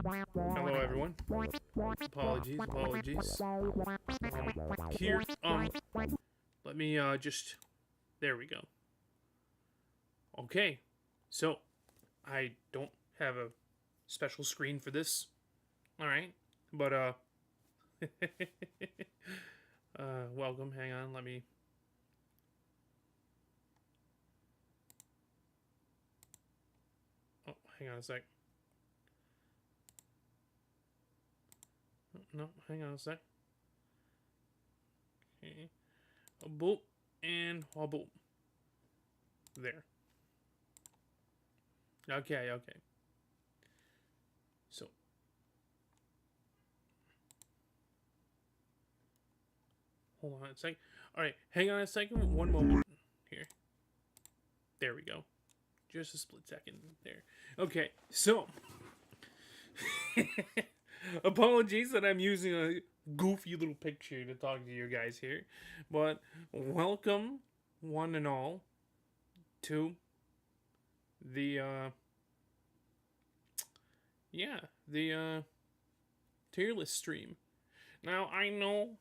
Hello, everyone. Apologies. Here, let me just. There we go. Okay, so I don't have a special screen for this. All right, but welcome. Hang on, let me. Oh, hang on a sec. No, hang on a sec. Okay. A boop and a boop. There. Okay. So. Hold on a sec. Alright, hang on a second. One moment. Here. There we go. Just a split second there. Okay, so. Apologies that I'm using a goofy little picture to talk to you guys here. But welcome, one and all, to the, the tier list stream. Now, I know,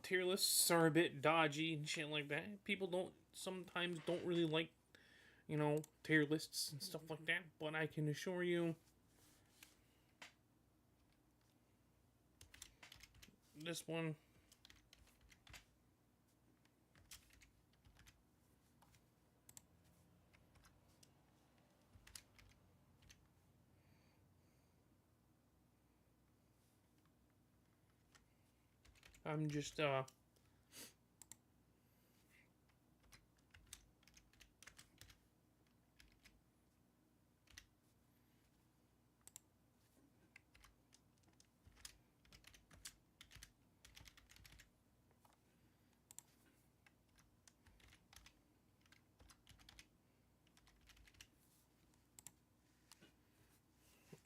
tier lists are a bit dodgy and shit like that. People sometimes don't really like, tier lists and stuff like that. But I can assure you, this one, I'm just,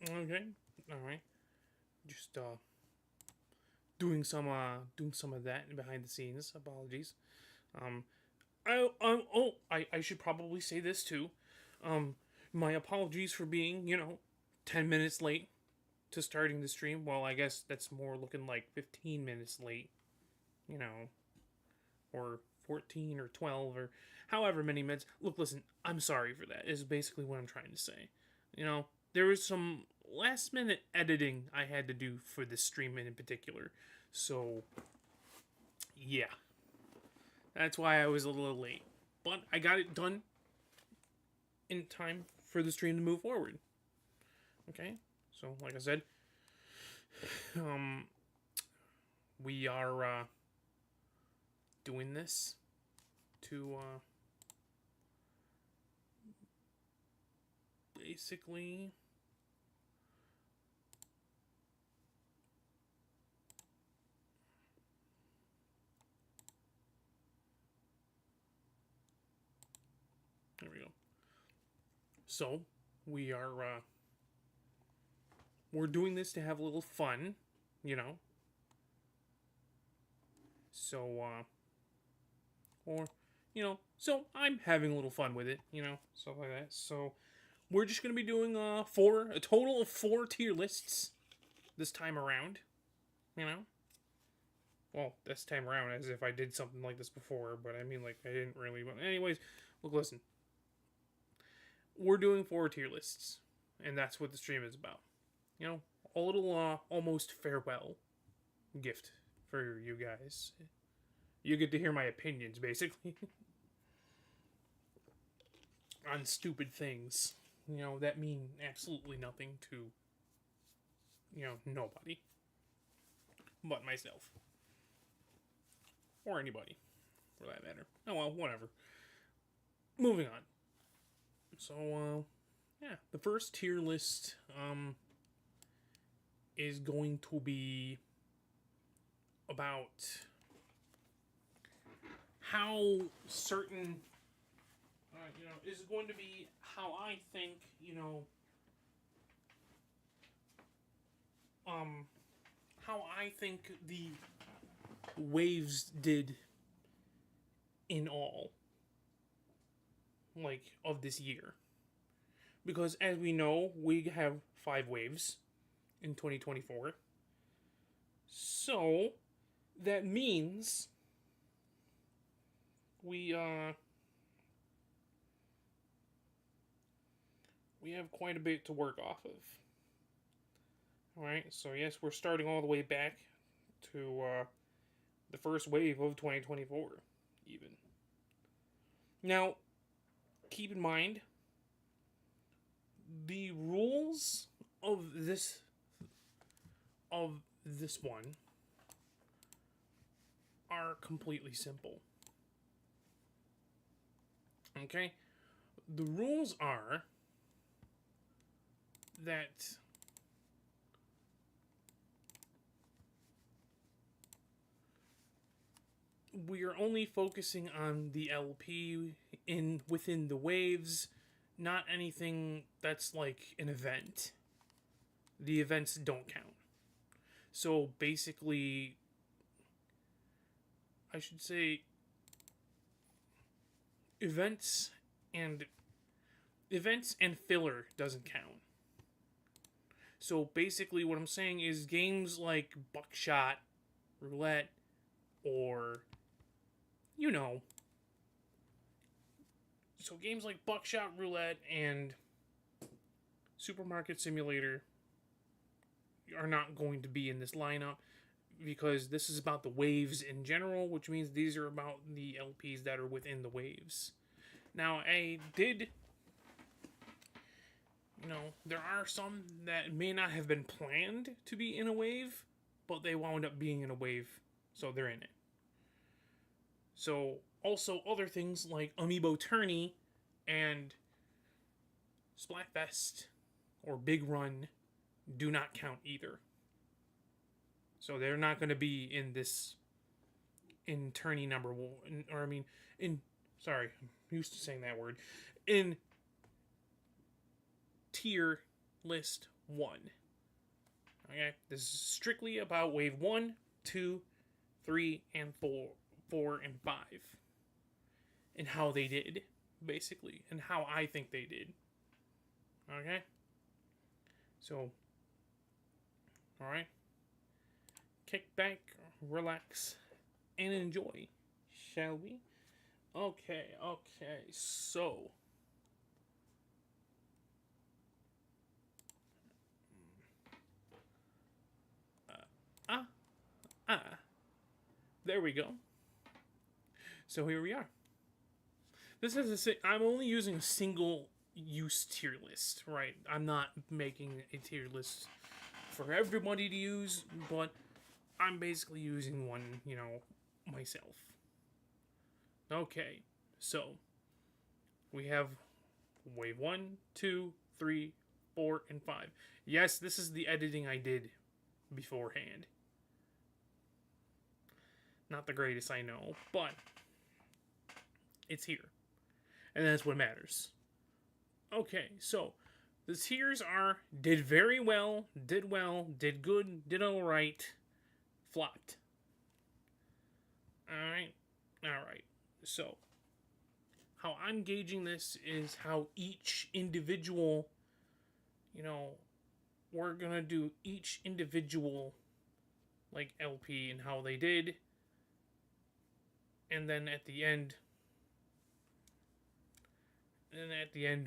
okay, alright, just, doing some of that behind the scenes. Apologies. I should probably say this too. My apologies for being 10 minutes late to starting the stream. Well, I guess that's more looking like 15 minutes late, or 14 or 12 or however many minutes. Look, listen, I'm sorry for that. Is basically what I'm trying to say. There was some last minute editing I had to do for this stream in particular. So, yeah. That's why I was a little late. But I got it done in time for the stream to move forward. Okay? So, like I said, we are doing this to basically there we go. So we are we're doing this to have a little fun, so or so I'm having a little fun with it, stuff like that. So we're just gonna be doing a total of 4 tier lists this time around. Well, this time around, as if I did something like this before, but I mean, like, I didn't really. But anyways, look, listen. We're doing 4 tier lists, and that's what the stream is about. A little almost farewell gift for you guys. You get to hear my opinions, basically, on stupid things, that mean absolutely nothing to, nobody but myself. Or anybody, for that matter. Oh well, whatever. Moving on. So, yeah, the first tier list, is going to be about how certain, is going to be how I think, how I think the waves did in all, like, of this year. Because as we know, we have 5 waves. in 2024. So that means we have quite a bit to work off of. Alright, so yes, we're starting all the way back to the first wave of 2024, even. Now, keep in mind, the rules of this one are completely simple. Okay? The rules are that we are only focusing on the LP within the waves, not anything that's like an event. The events don't count. So basically, I should say events and filler doesn't count. So basically what I'm saying is games like Buckshot, Roulette, or so games like Buckshot, Roulette, and Supermarket Simulator are not going to be in this lineup because this is about the waves in general, which means these are about the LPs that are within the waves. Now, there are some that may not have been planned to be in a wave, but they wound up being in a wave, so they're in it. So, also other things like Amiibo Tourney and Splatfest or Big Run do not count either. So they're not going to be in tourney number one, sorry, I'm used to saying that word, in tier list 1. Okay, this is strictly about wave 1, 2, 3, and 4, and 5. And how they did, basically. And how I think they did. Okay? So, alright. Kick back, relax, and enjoy. Shall we? Okay, so. There we go. So here we are. This is I'm only using a single use tier list, right? I'm not making a tier list for everybody to use, but I'm basically using one, myself. Okay, so we have wave 1, 2, 3, 4, and 5. Yes, this is the editing I did beforehand. Not the greatest, I know, but it's here. And that's what matters. Okay, so the tiers are did very well, did good, did alright, flopped. Alright. So, how I'm gauging this is how each individual, we're gonna do each individual, LP and how they did. And then at the end,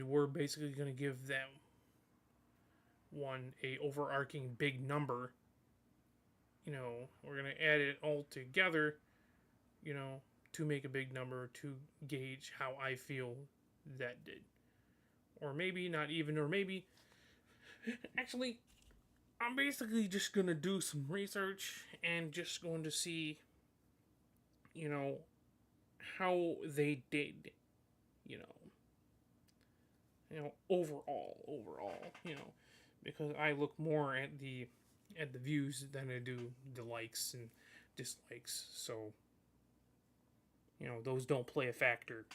we're basically going to give them a overarching big number. We're going to add it all together, to make a big number to gauge how I feel that did. Or maybe not even, or maybe, actually, I'm basically just going to do some research and just going to see, how they did, overall, because I look more at the views than I do the likes and dislikes, so, those don't play a factor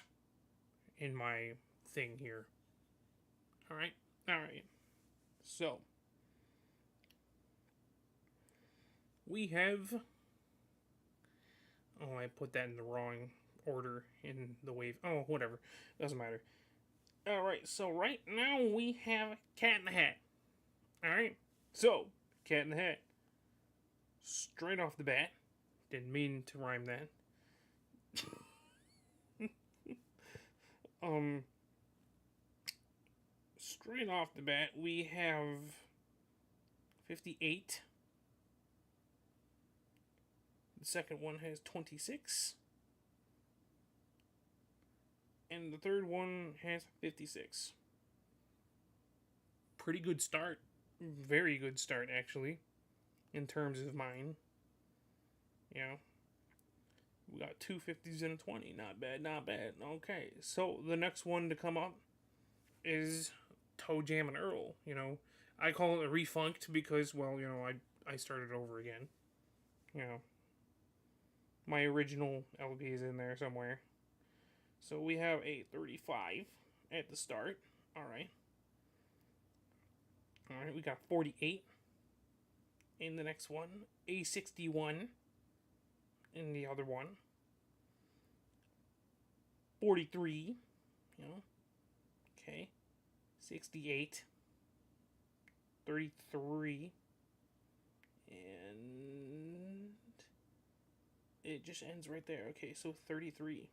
in my thing here. Alright, so, we have, I put that in the wrong order in the wave. Oh, whatever. Doesn't matter. Alright, so right now we have Cat in the Hat. Alright? So, Cat in the Hat. Straight off the bat. Didn't mean to rhyme that. Straight off the bat, we have 58. The second one has 26. And the third one has 56. Pretty good start. Very good start, actually, in terms of mine. You know, we got 2 50s and a 20. Not bad, not bad. Okay, so the next one to come up is Toe Jam and Earl. You know, I call it a refunked because, well, you know, I started over again. You know, my original LP is in there somewhere. So we have a 35 at the start. Alright. Alright, we got 48 in the next one. A 61 in the other one. 43. You know. Okay. 68. 33. And it just ends right there. Okay, so 33.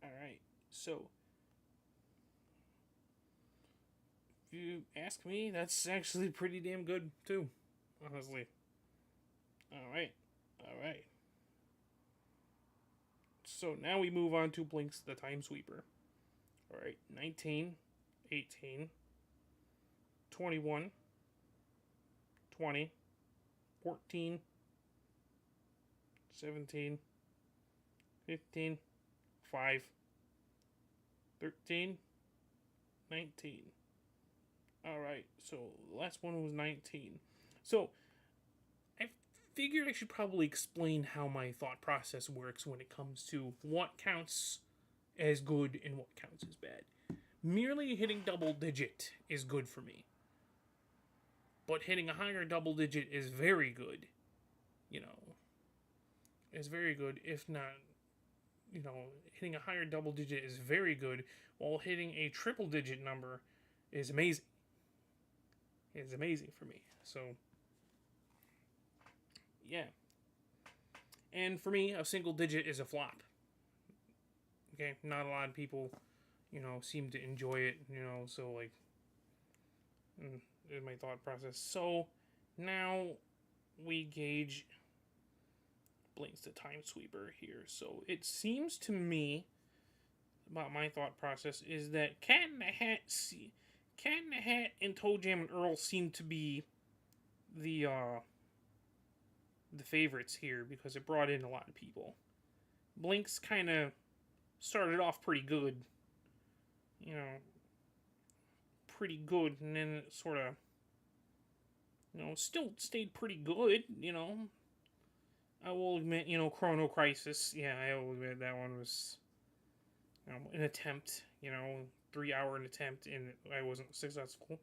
Alright, so if you ask me, that's actually pretty damn good too, honestly. Alright, alright. So now we move on to Blink's the Time Sweeper. Alright, 19, 18, 21, 20, 14, 17, 15, 5, 13, 19. Alright, so the last one was 19. So, I figured I should probably explain how my thought process works when it comes to what counts as good and what counts as bad. Merely hitting double digit is good for me. But hitting a higher double digit is very good. You know, is very good, if not, you know, hitting a higher double digit is very good, while hitting a triple digit number is amazing. It's amazing for me. So, yeah. And for me, a single digit is a flop. Okay, not a lot of people, you know, seem to enjoy it, you know, so, like, is my thought process. So, now we gauge Blink's the Time Sweeper here. So, it seems to me, about my thought process, is that Cat in the Hat and Toe Jam and Earl seem to be the favorites here, because it brought in a lot of people. Blink's kind of started off pretty good, you know, and then it sort of, you know, still stayed pretty good, you know. I will admit, you know, Chrono Crisis, yeah, I will admit that one was, you know, an attempt, you know, 3-hour attempt, and I wasn't successful.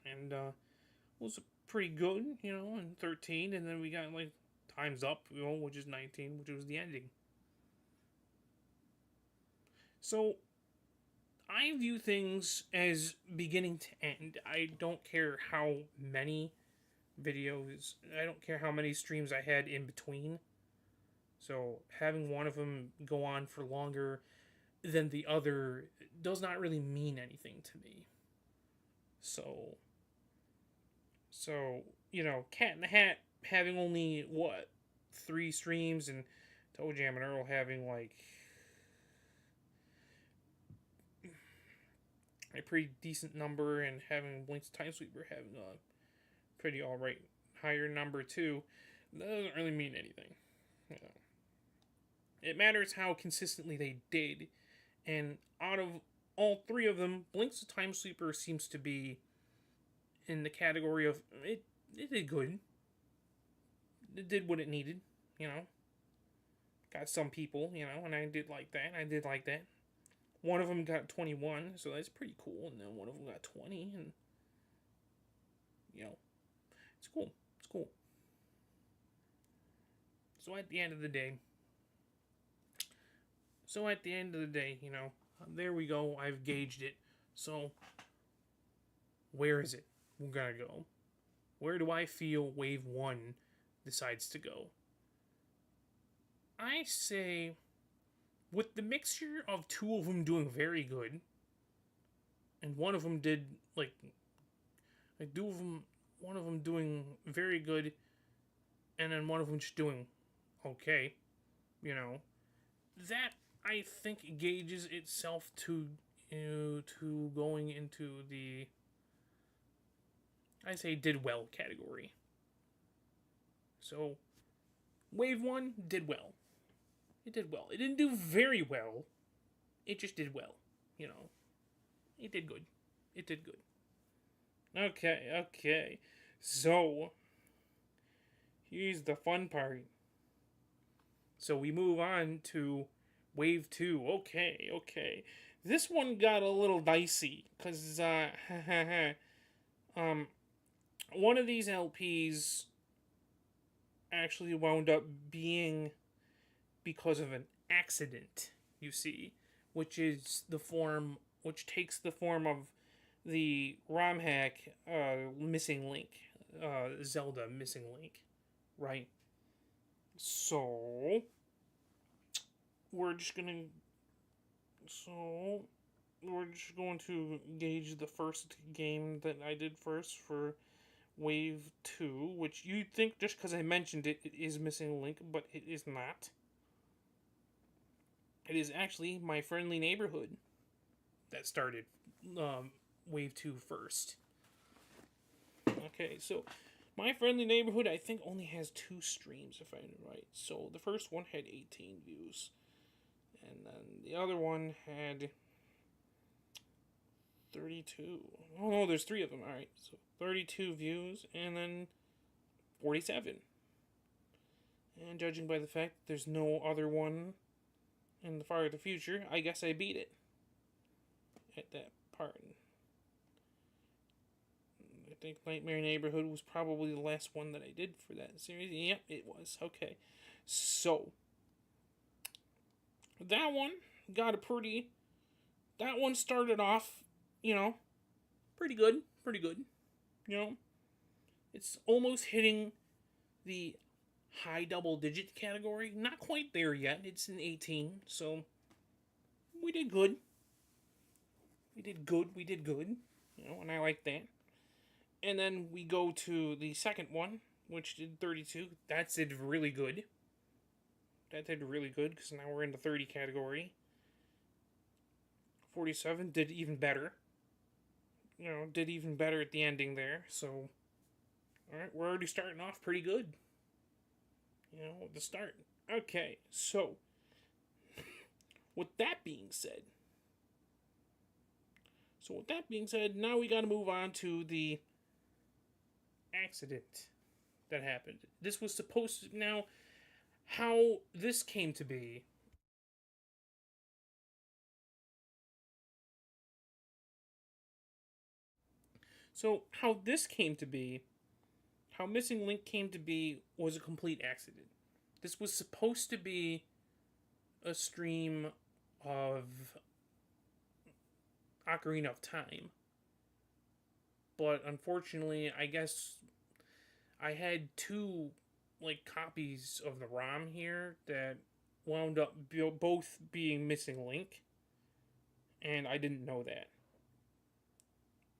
And, was pretty good, you know, in 13, and then we got, like, Time's Up, you know, which is 19, which was the ending. So, I view things as beginning to end. I don't care how many videos, I don't care how many streams I had in between. So, having one of them go on for longer than the other does not really mean anything to me. So, you know, Cat in the Hat having only, 3 streams, and Toe Jam and Earl having, like, a pretty decent number, and having Blink's Time Sweeper having a pretty alright higher number too, that doesn't really mean anything. You know. It matters how consistently they did, and out of all 3 of them, Blink's the Time Sweeper seems to be in the category of, it did good. It did what it needed, you know. Got some people, you know, and I did like that. One of them got 21, so that's pretty cool, and then one of them got 20, and, you know, it's cool. So at the end of the day, you know, there we go. I've gauged it. So, where is it gonna go? Where do I feel wave one decides to go? I say, with the mixture of two of them doing very good, and one of them did like two of them, one of them doing very good, and then one of them just doing okay, you know, that I think gauges itself to going into the, I say, did well category. So wave one did well. It did well. It didn't do very well. It just did well. You know, it did good. It did good. Okay. So here's the fun part. So we move on to wave two. Okay. This one got a little dicey because one of these LPs actually wound up being because of an accident, you see, which takes the form of the ROM hack Missing Link, Zelda Missing Link, right? So we're just gonna we're just going to gauge the first game that I did first for Wave 2, which you'd think just because I mentioned it, it is Missing Link, but it is not. It is actually My Friendly Neighborhood that started Wave 2 first. Okay, so My Friendly Neighborhood, I think, only has 2 streams, if I'm right. So the first one had 18 views. And then the other one had 32. Oh, no, there's 3 of them. Alright, so 32 views, and then 47. And judging by the fact that there's no other one in the far future, I guess I beat it at that part. I think Nightmare Neighborhood was probably the last one that I did for that series. Yep, it was. Okay. So, that one got a pretty... That one started off, pretty good. It's almost hitting the high double digit category. Not quite there yet. It's in 18, so we did good. And I like that. And then we go to the second one, which did 32. That did really good. Because now we're in the 30 category. 47 did even better. Did even better at the ending there. So, alright, we're already starting off pretty good. With the start. Okay, so, with that being said, now we gotta move on to the accident that happened. This was supposed to... Now, how this came to be... So, how Missing Link came to be was a complete accident. This was supposed to be a stream of Ocarina of Time. But unfortunately, I guess I had 2 copies of the ROM here that wound up both being Missing Link, and I didn't know that.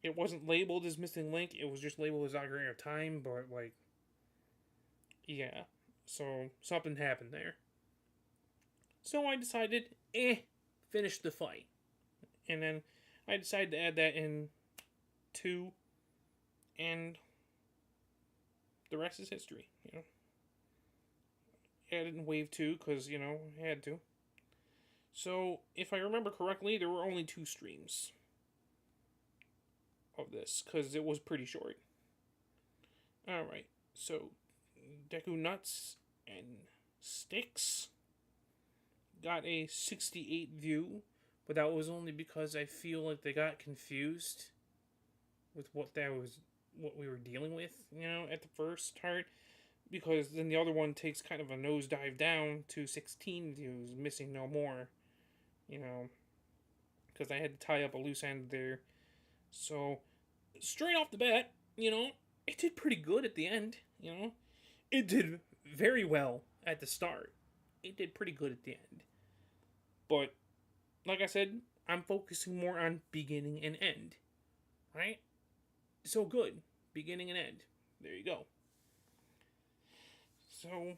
It wasn't labeled as Missing Link, it was just labeled as Ocarina of Time, but, yeah. So, something happened there. So I decided, finish the fight. And then I decided to add that in 2, and the rest is history, Added in Wave 2, because, I had to. So, if I remember correctly, there were only 2 streams of this, because it was pretty short. Alright, so Deku Nuts and Sticks got a 68 view, but that was only because I feel like they got confused with what we were dealing with, at the first start, because then the other one takes kind of a nosedive down to 16 views, Missing No More, because I had to tie up a loose end there. So straight off the bat, it did pretty good at the end. It did very well at the start. It did pretty good at the end. But like I said, I'm focusing more on beginning and end. Right? So good. Beginning and end. There you go. So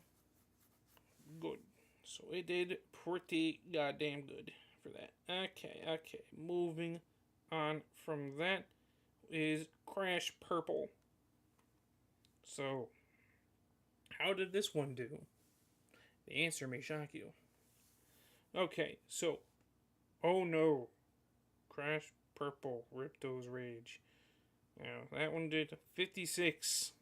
good. So it did pretty goddamn good for that. Okay. Moving on from that is Crash Purple. So, how did this one do? The answer may shock you. Okay, so, oh no, Crash Purple, Ripto's Rage. Now, that one did 56.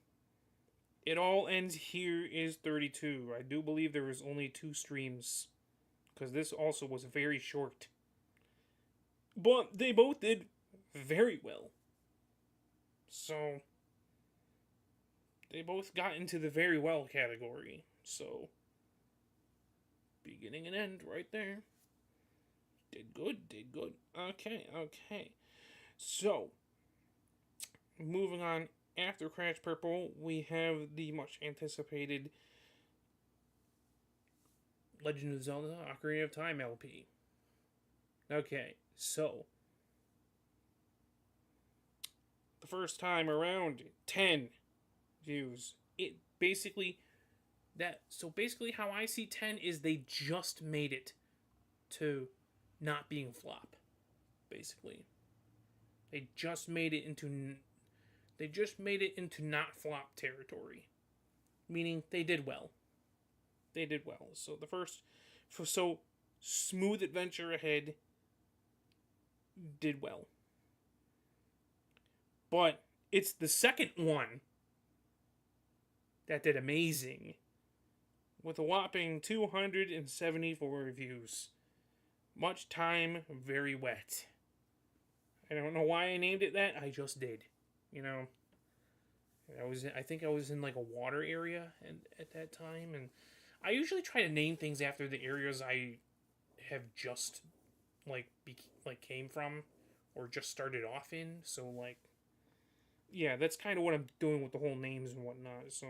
It all ends here is 32. I do believe there was only 2 streams, because this also was very short. But they both did very well. So, they both got into the very well category. So, beginning and end right there. Did good. Okay. So, moving on, after Crash Purple, we have the much anticipated Legend of Zelda Ocarina of Time LP. Okay, so, the first time around, 10 views. It basically how I see 10 is they just made it to not being flop. Basically, they just made it into not flop territory, meaning they did well. So so Smooth Adventure Ahead did well, but it's the second one that did amazing, with a whopping 274 reviews. Much time, very wet. I don't know why I named it that. I just did. I think I was in like a water area at that time, and I usually try to name things after the areas I have just came from or just started off in. So yeah, that's kind of what I'm doing with the whole names and whatnot. So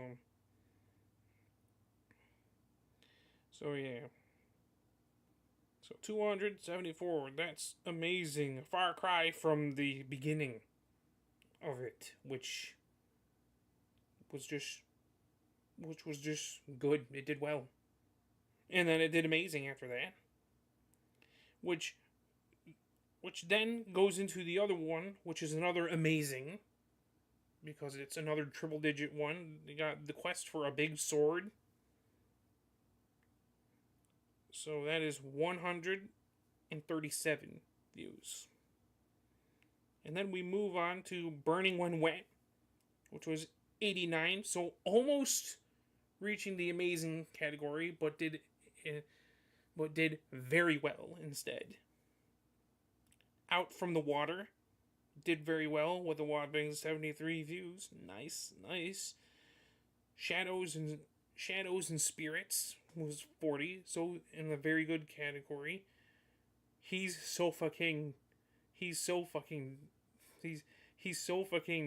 yeah. So 274, that's amazing. Far cry from the beginning of it, which was just good. It did well. And then it did amazing after that. Which then goes into the other one, which is another amazing, because it's another triple digit one. They got the quest for a big sword. So that is 137 views. And then we move on to Burning When Wet, which was 89. So almost reaching the amazing category, but did very well instead. Out from the Water did very well with a whopping 73 views. Nice. Shadows and Spirits was 40, so in a very good category. He's so fucking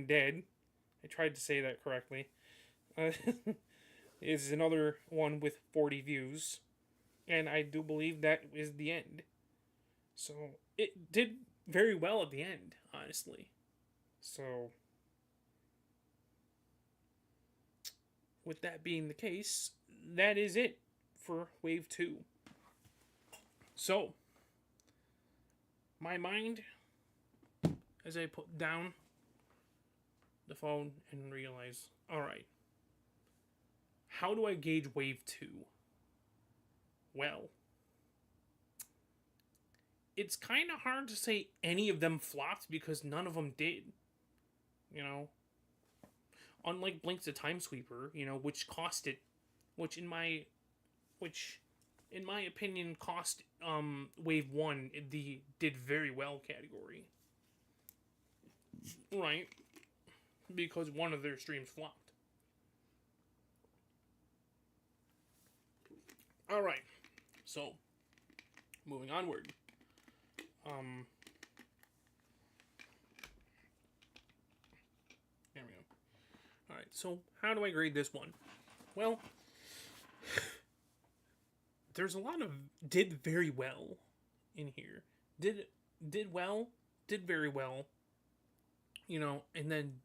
dead. I tried to say that correctly. Is another one with 40 views, and I do believe that is the end. So it did very well at the end, honestly. So with that being the case, that is it for Wave 2. So, my mind, as I put down the phone and realize, alright, how do I gauge Wave 2? Well, it's kind of hard to say any of them flopped because none of them did. Unlike Blink's a Time Sweeper, which in my opinion cost Wave 1 the did very well category. Right? Because one of their streams flopped. Alright. So, moving onward. so how do I grade this one? Well, there's a lot of did very well in here. Did well, did very well, and then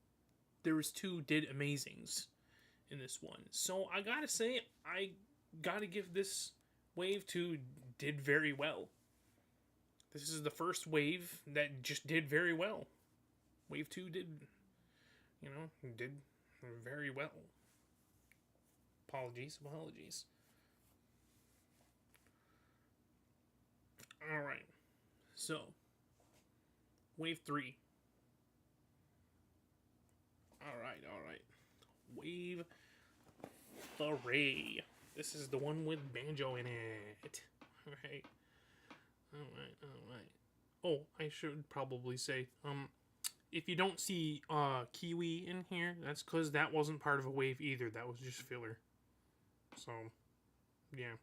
there was 2 did amazings in this one. So I gotta say, I gotta give this wave 2 did very well. This is the first wave that just did very well. Wave 2 did very well. Apologies. Alright. So, wave 3. Alright. Wave 3. This is the one with banjo in it. Alright. Oh, I should probably say, if you don't see Kiwi in here, that's because that wasn't part of a wave either. That was just filler. So, yeah.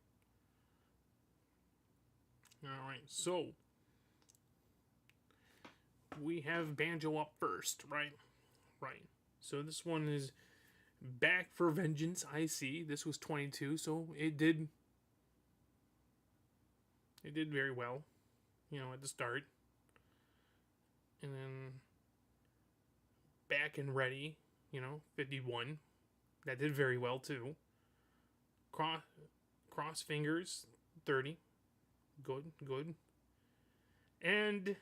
Alright, so we have banjo up first, right? Right. So this one is Back for Vengeance, I see. This was 22, so it did very well, at the start. And then Back and Ready, 51. That did very well too. Cross Fingers, 30. Good. And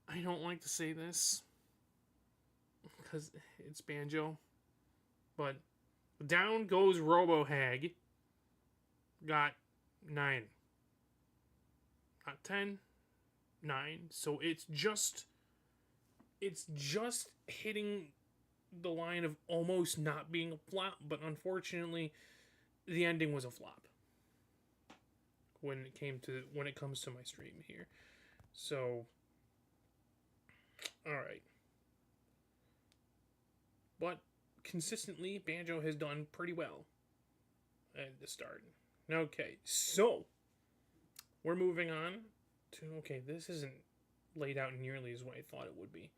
I don't like to say this because it's banjo, but Down Goes Robo Hag got 9. Not 10, 9. So it's just hitting the line of almost not being a flop, but unfortunately the ending was a flop when it comes to my stream here. So alright. But consistently, banjo has done pretty well at the start. Okay, so we're moving on to, this isn't laid out nearly as what I thought it would be.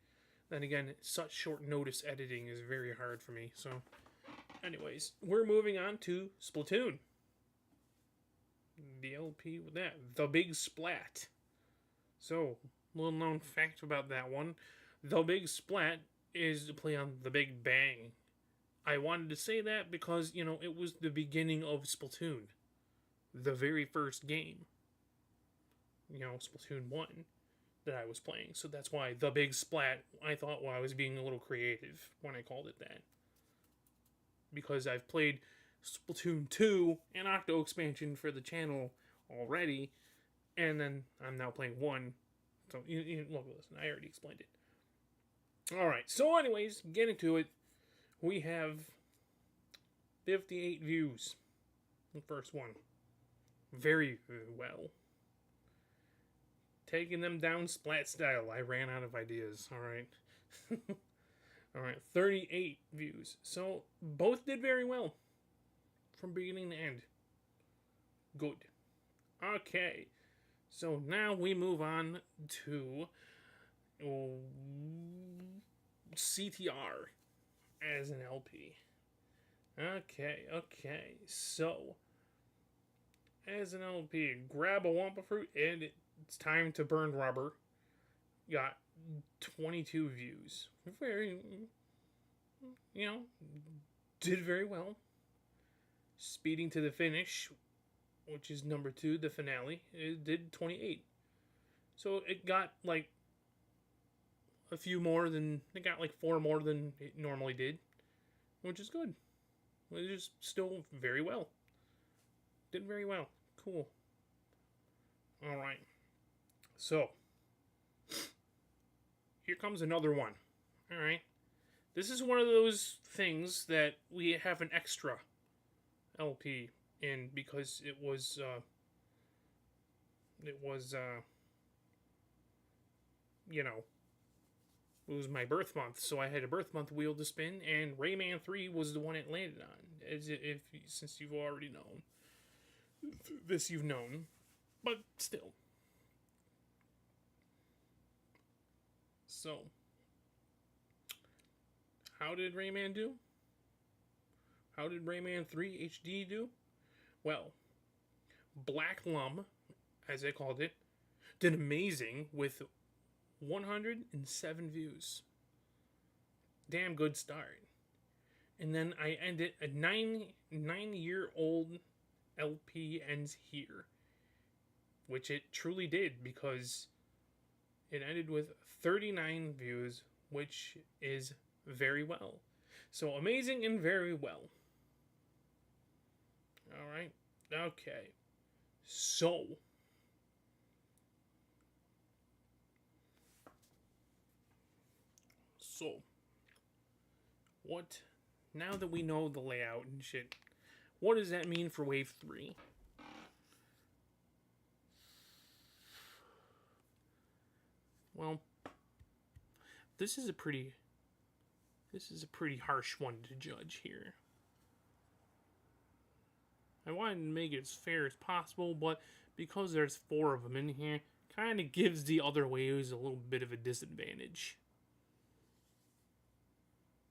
Then again, such short notice editing is very hard for me. So, anyways, we're moving on to Splatoon. The LP with that. The Big Splat. So, little known fact about that one. The Big Splat is to play on the Big Bang. I wanted to say that because, it was the beginning of Splatoon. The very first game. Splatoon 1 that I was playing. So that's why The Big Splat, I thought I was being a little creative when I called it that. Because I've played Splatoon 2 and Octo expansion for the channel already, and then I'm now playing 1. So, look, listen, I already explained it. Alright, so anyways, getting to it, we have 58 views. The first one. Very well. Taking them down Splat style. I ran out of ideas. Alright. Alright, 38 views. So, both did very well. From beginning to end. Good. Okay. So, now we move on to CTR as an LP. Okay. So, as an LP, Grab a Wampa Fruit and It's Time to Burn Rubber got 22 views. Very, did very well. Speeding to the Finish, which is number 2, the finale, it did 28. So it got like a few more than, it got like 4 more than it normally did, which is good. It is still very well. Did very well. Cool. Alright. So, here comes another one. Alright. This is one of those things that we have an extra LP in because it was my birth month, so I had a birth month wheel to spin, and Rayman 3 was the one it landed on. Since you've already known. This you've known. But still. So, How did Rayman do? How did Rayman 3 HD do? Well, Black Lum, as they called it, did amazing with 107 views. Damn good start. And then I ended a 9-year-old LP ends here, which it truly did, because it ended with 39 views, which is very well. So amazing and very well. All right. Okay. So what, now that we know the layout and shit, what does that mean for Wave 3? Well, this is a pretty harsh one to judge here. I wanted to make it as fair as possible, but because there's 4 of them in here, kind of gives the other waves a little bit of a disadvantage.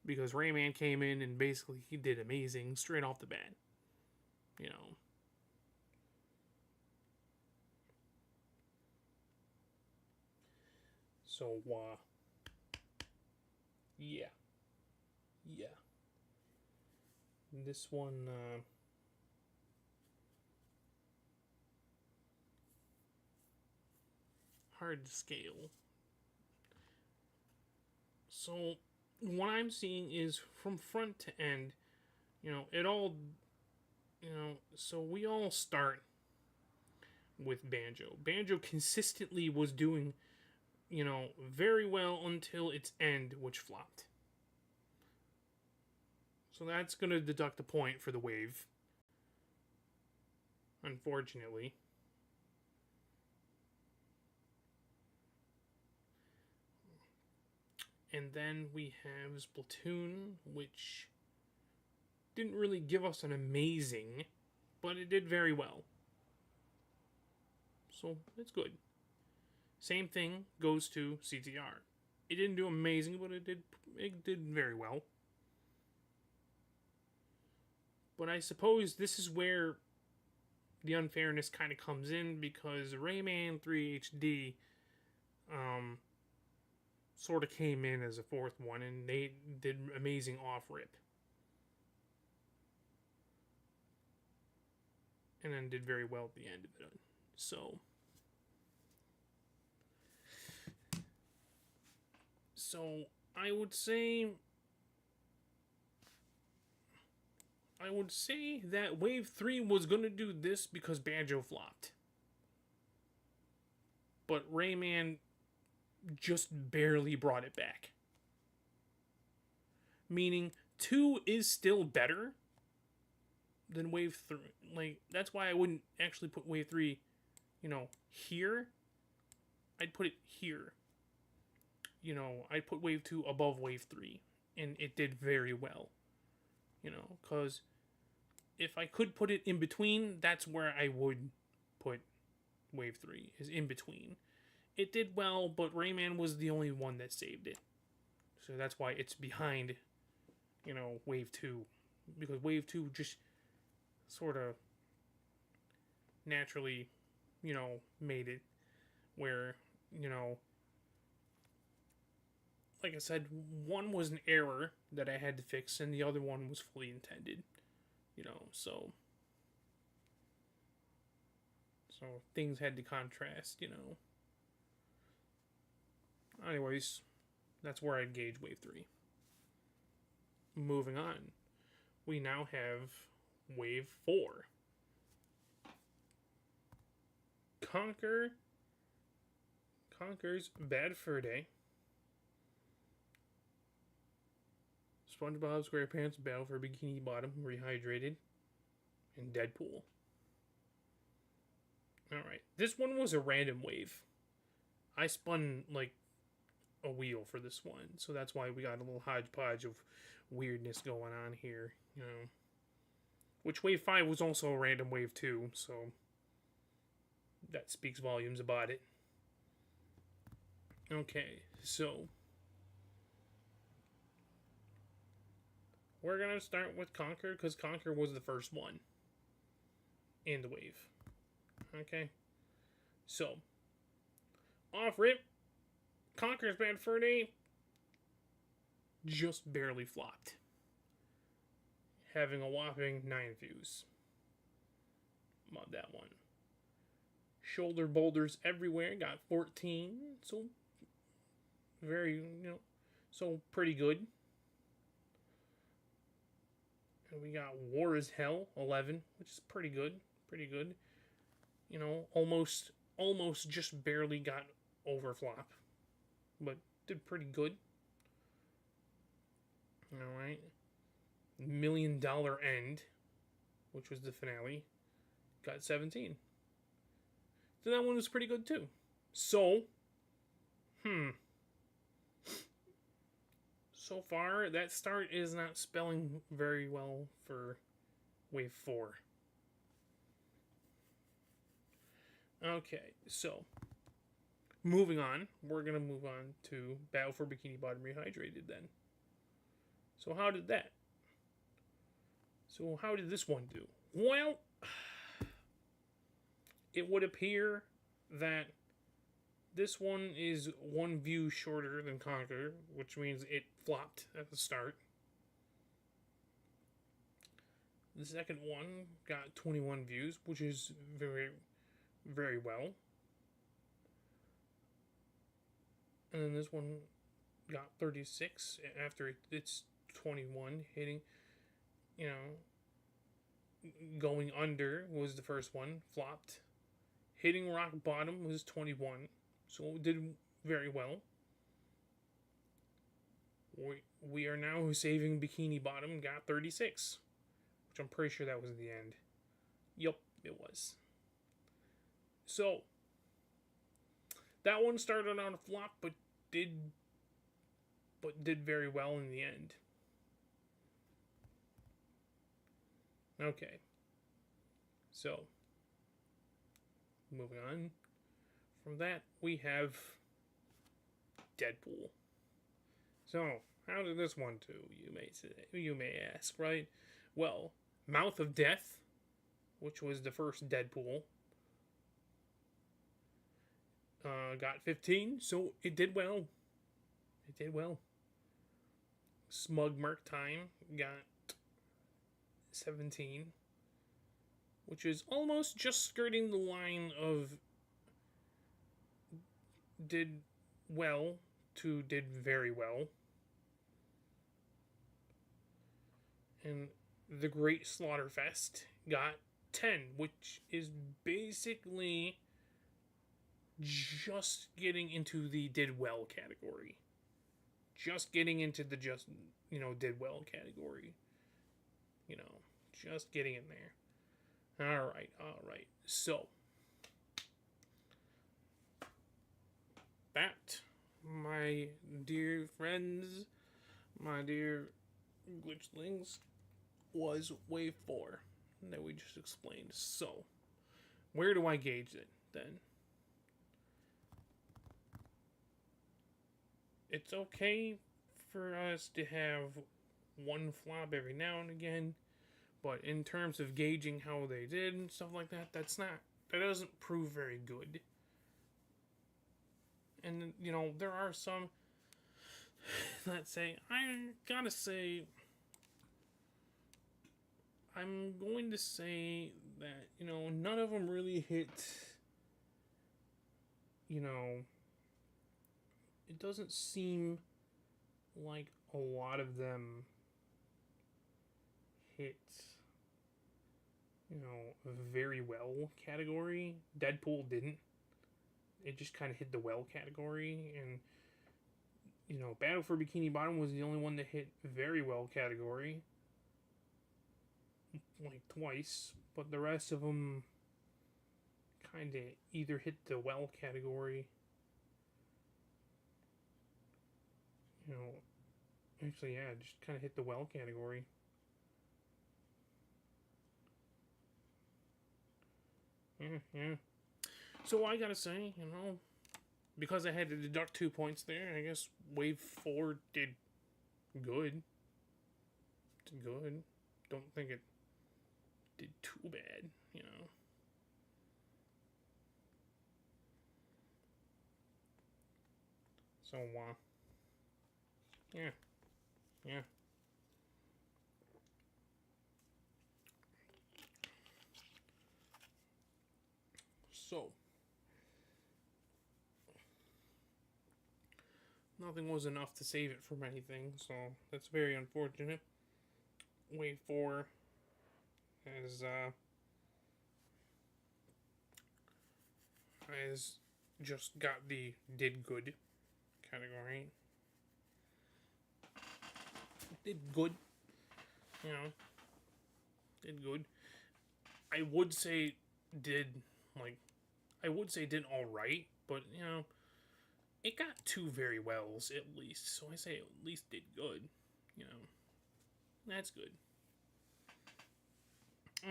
Because Rayman came in and basically he did amazing straight off the bat. You know. So, yeah. This one, hard to scale. So, what I'm seeing is from front to end, it all, so we all start with Banjo. Banjo consistently was doing, very well until its end, which flopped. So that's going to deduct a point for the wave. Unfortunately. And then we have Splatoon, which didn't really give us an amazing, but it did very well. So it's good. Same thing goes to CTR. It didn't do amazing, but it did very well. But I suppose this is where the unfairness kind of comes in, because Rayman 3 HD sort of came in as a 4th one, and they did amazing off-rip. And then did very well at the end of it. So I would say that Wave 3 was going to do this because Banjo flopped. But Rayman just barely brought it back. Meaning 2 is still better than Wave 3. Like, that's why I wouldn't actually put Wave 3, here. I'd put it here. I'd put Wave 2 above Wave 3. And it did very well. Because if I could put it in between, that's where I would put Wave 3, is in between. It did well, but Rayman was the only one that saved it. So that's why it's behind, Wave 2. Because Wave 2 just sort of naturally, made it where, like I said, one was an error that I had to fix, and the other one was fully intended. So things had to contrast, Anyways, that's where I'd gauge Wave 3. Moving on, we now have Wave 4. Conker's Bad Fur Day. SpongeBob SquarePants Battle for Bikini Bottom Rehydrated. And Deadpool. Alright, this one was a random wave. I spun, a wheel for this one, so that's why we got a little hodgepodge of weirdness going on here, Which Wave 5 was also a random wave too, so that speaks volumes about it. Okay, so we're gonna start with Conquer, because Conquer was the first one in the wave. Okay. So, off rip, Conquer's Bad Fur Day just barely flopped, having a whopping 9 views. Love that one. Shoulder Boulders Everywhere got 14, so so pretty good. And we got War is Hell 11, which is pretty good. Pretty good. Almost just barely got over flop, but did pretty good. Alright. $1 Million End, which was the finale, got 17. So that one was pretty good too. So, so far, that start is not spelling very well for Wave 4. Okay, so, moving on. We're going to move on to Battle for Bikini Bottom Rehydrated then. So how did that? So how did this one do? Well, it would appear that this one is 1 view shorter than Conquer, which means it flopped at the start. The second one got 21 views, which is very, very well. And then this one got 36 after its 21 hitting. Going Under was the first one, flopped. Hitting Rock Bottom was 21, so it did very well. We Are Now Saving Bikini Bottom got 36, which I'm pretty sure that was the end. Yup, it was. So, that one started on a flop, but did very well in the end. Okay. So, moving on. From that, we have Deadpool. So, how did this one do, you may ask, right? Well, Mouth of Death, which was the first Deadpool, got 15, so it did well. It did well. Smug Merc Time got 17, which is almost just skirting the line of did well to did very well. And The Great Slaughterfest got 10, which is basically just getting into the did well category. Just getting into the did well category. Just getting in there. Alright. So, that, my dear friends, my dear glitchlings, was Wave 4 that we just explained. So, where do I gauge it then? It's okay for us to have one flop every now and again, but in terms of gauging how they did and stuff like that, that doesn't prove very good. And, there are some, let's say, I'm going to say that, none of them really hit, it doesn't seem like a lot of them hit, very well category. Deadpool didn't. It just kind of hit the well category. And, Battle for Bikini Bottom was the only one that hit very well category. Like twice. But the rest of them kind of either hit the well category. Actually, yeah, just kind of hit the well category. Yeah. So I gotta say, because I had to deduct 2 points there, I guess Wave 4 did good. Did good. Don't think it did too bad, you know. So, yeah, yeah. So, nothing was enough to save it from anything, so that's very unfortunate. Wave 4 has, has just got the did good category. Did good, you know, did good. I would say did, like, I would say did alright, but, you know, it got 2 very wells at least, so I say at least did good, you know. That's good.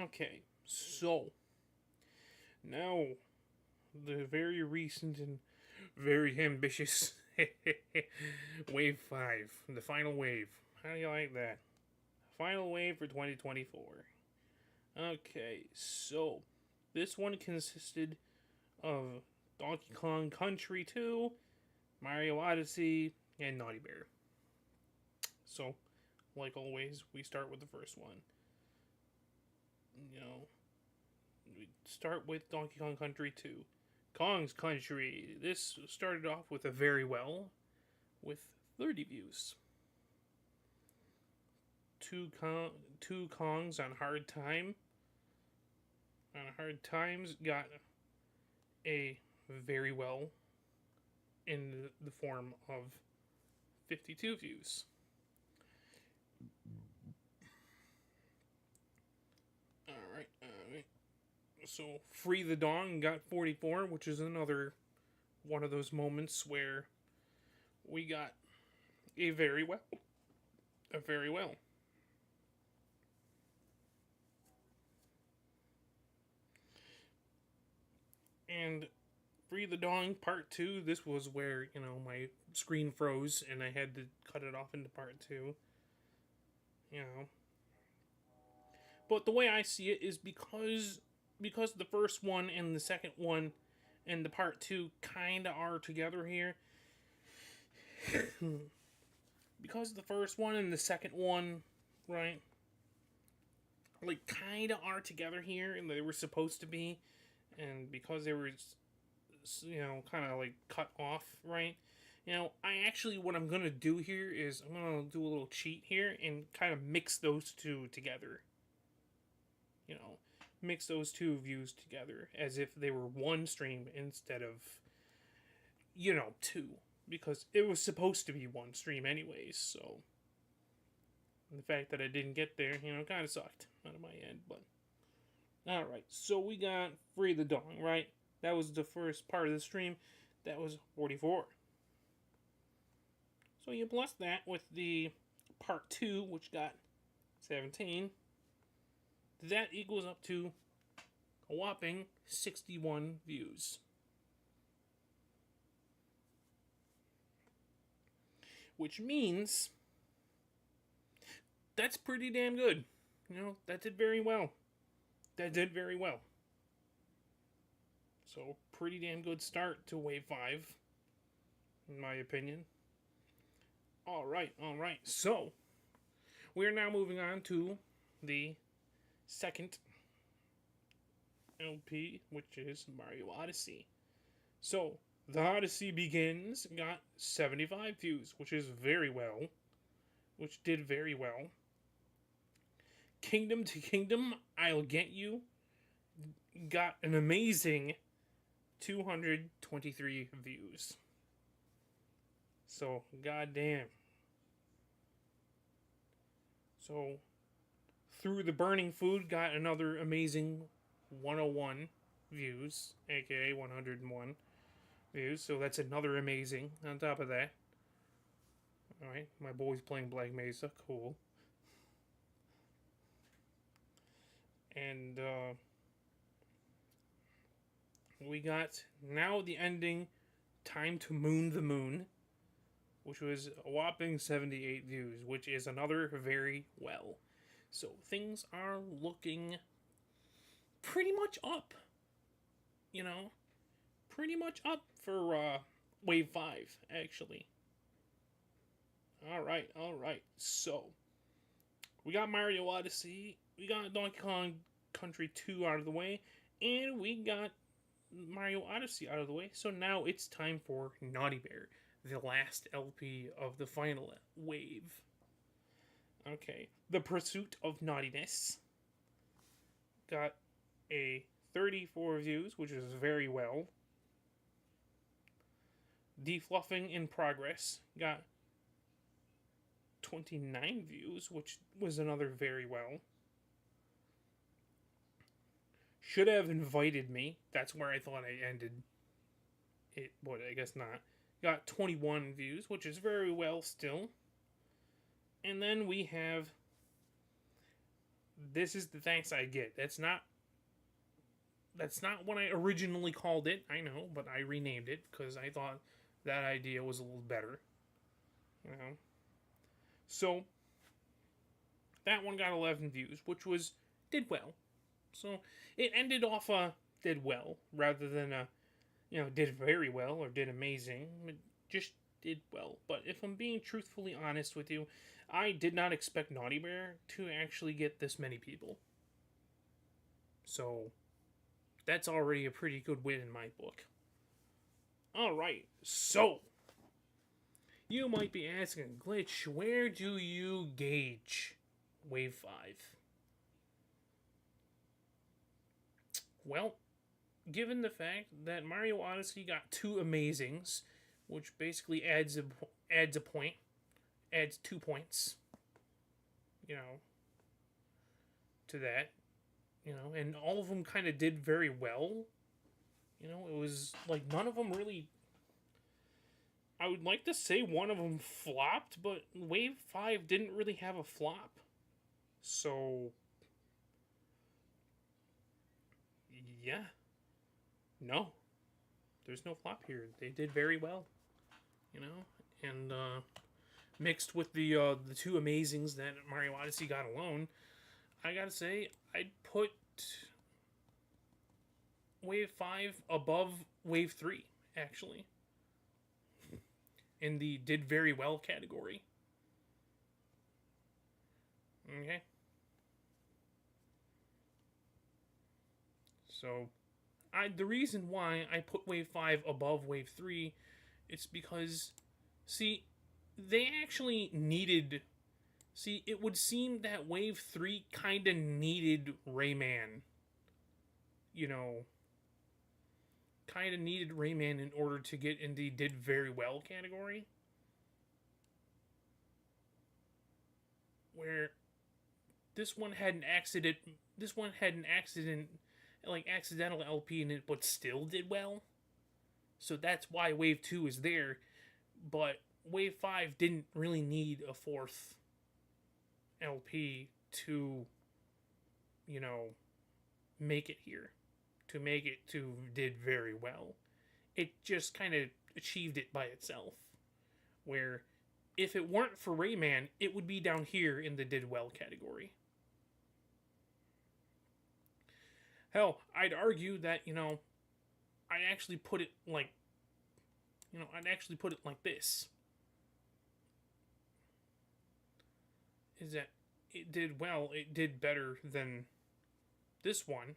Okay, so now the very recent and very ambitious Wave 5, the final wave. How do you like that? Final wave for 2024. Okay, so this one consisted of Donkey Kong Country 2, Mario Odyssey, and Naughty Bear. So, like always, we start with the first one. You know, we start with Donkey Kong Country 2. Kong's Country. This started off with a very well, with 30 views. Two Kongs on Hard Time. On Hard Times got a very well in the form of 52 views. Alright. So, Free the Dong got 44, which is another one of those moments where we got a very well. A very well. And Free the Dong Part 2, this was where, you know, my screen froze and I had to cut it off into Part 2. You know. But the way I see it is because the first one and the second one and the Part 2 kind of are together here. Because the first one and the second one, right, like, kind of are together here, and they were supposed to be, and because they were, you know, kind of, like, cut off, right, you know, what I'm going to do here is, I'm going to do a little cheat here, and kind of mix those two together, you know, mix those two views together, as if they were one stream instead of, you know, two, because it was supposed to be one stream anyways, so the fact that I didn't get there, you know, kind of sucked out of my end, but alright, so we got Free the Dong, right? That was the first part of the stream. That was 44. So you plus that with the part 2, which got 17. That equals up to a whopping 61 views. Which means that's pretty damn good. You know, that did very well. That did very well. So, pretty damn good start to Wave 5, in my opinion. Alright. So, we're now moving on to the second LP, which is Mario Odyssey. So, The Odyssey Begins got 75 views, which is very well. Which did very well. Kingdom to Kingdom, I'll Get You got an amazing 223 views. So, goddamn. So, Through the Burning Food got another amazing 101 views, aka 101 views. So that's another amazing on top of that. Alright, my boy's playing Black Mesa, cool. And we got now the ending, Time to Moon the Moon, which was a whopping 78 views, which is another very well. So things are looking pretty much up, you know, pretty much up for Wave 5, actually. Alright. So, we got Mario Odyssey, we got Donkey Kong Country 2 out of the way, and we got Mario Odyssey out of the way. So now it's time for Naughty Bear, the last LP of the final wave. Okay, The Pursuit of Naughtiness got a 34 views, which is very well. Defluffing in Progress got 29 views, which was another very well. Should Have Invited Me, that's where I thought I ended it, but I guess not. Got 21 views, which is very well still. And then we have This Is the Thanks I Get. That's not what I originally called it, I know, but I renamed it because I thought that idea was a little better. You know? So, that one got 11 views, which did well. So, it ended off did well, rather than did very well or did amazing. It just did well. But if I'm being truthfully honest with you, I did not expect Naughty Bear to actually get this many people. So, that's already a pretty good win in my book. Alright, so, you might be asking, Glitch, where do you gauge Wave 5? Well, given the fact that Mario Odyssey got 2 amazings, which basically adds a point, adds 2 points, to that, and all of them kind of did very well. It was like none of them really. I would like to say one of them flopped, but Wave 5 didn't really have a flop. So, yeah. No. There's no flop here. They did very well. And mixed with the 2 amazings that Mario Odyssey got alone, I gotta say, I'd put Wave 5 above Wave 3, actually. In the did very well category. Okay. So, the reason why I put Wave 5 above Wave 3, it's because, see, they actually needed... See, it would seem that Wave 3 kind of needed Rayman. Kind of needed Rayman in order to get in the did very well category. Where this one had an accident... like accidental LP in it, but still did well. So that's why Wave 2 is there. But Wave 5 didn't really need a 4th LP to, make it here. To make it to did very well. It just kind of achieved it by itself. Where if it weren't for Rayman, it would be down here in the did well category. Hell, I'd argue that, I'd actually put it like this. Is that it did well, it did better than this one.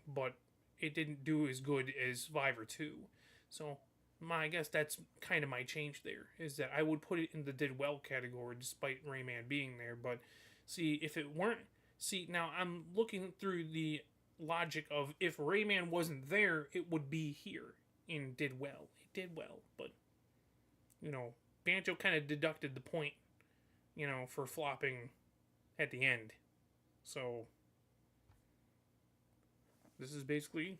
But it didn't do as good as 5 or 2. So, I guess that's kind of my change there, is that I would put it in the did well category despite Rayman being there. But, see, if it weren't... See, now I'm looking through the logic of if Rayman wasn't there, it would be here in did well. It did well, but, Banjo kind of deducted the point, for flopping at the end. So, this is basically,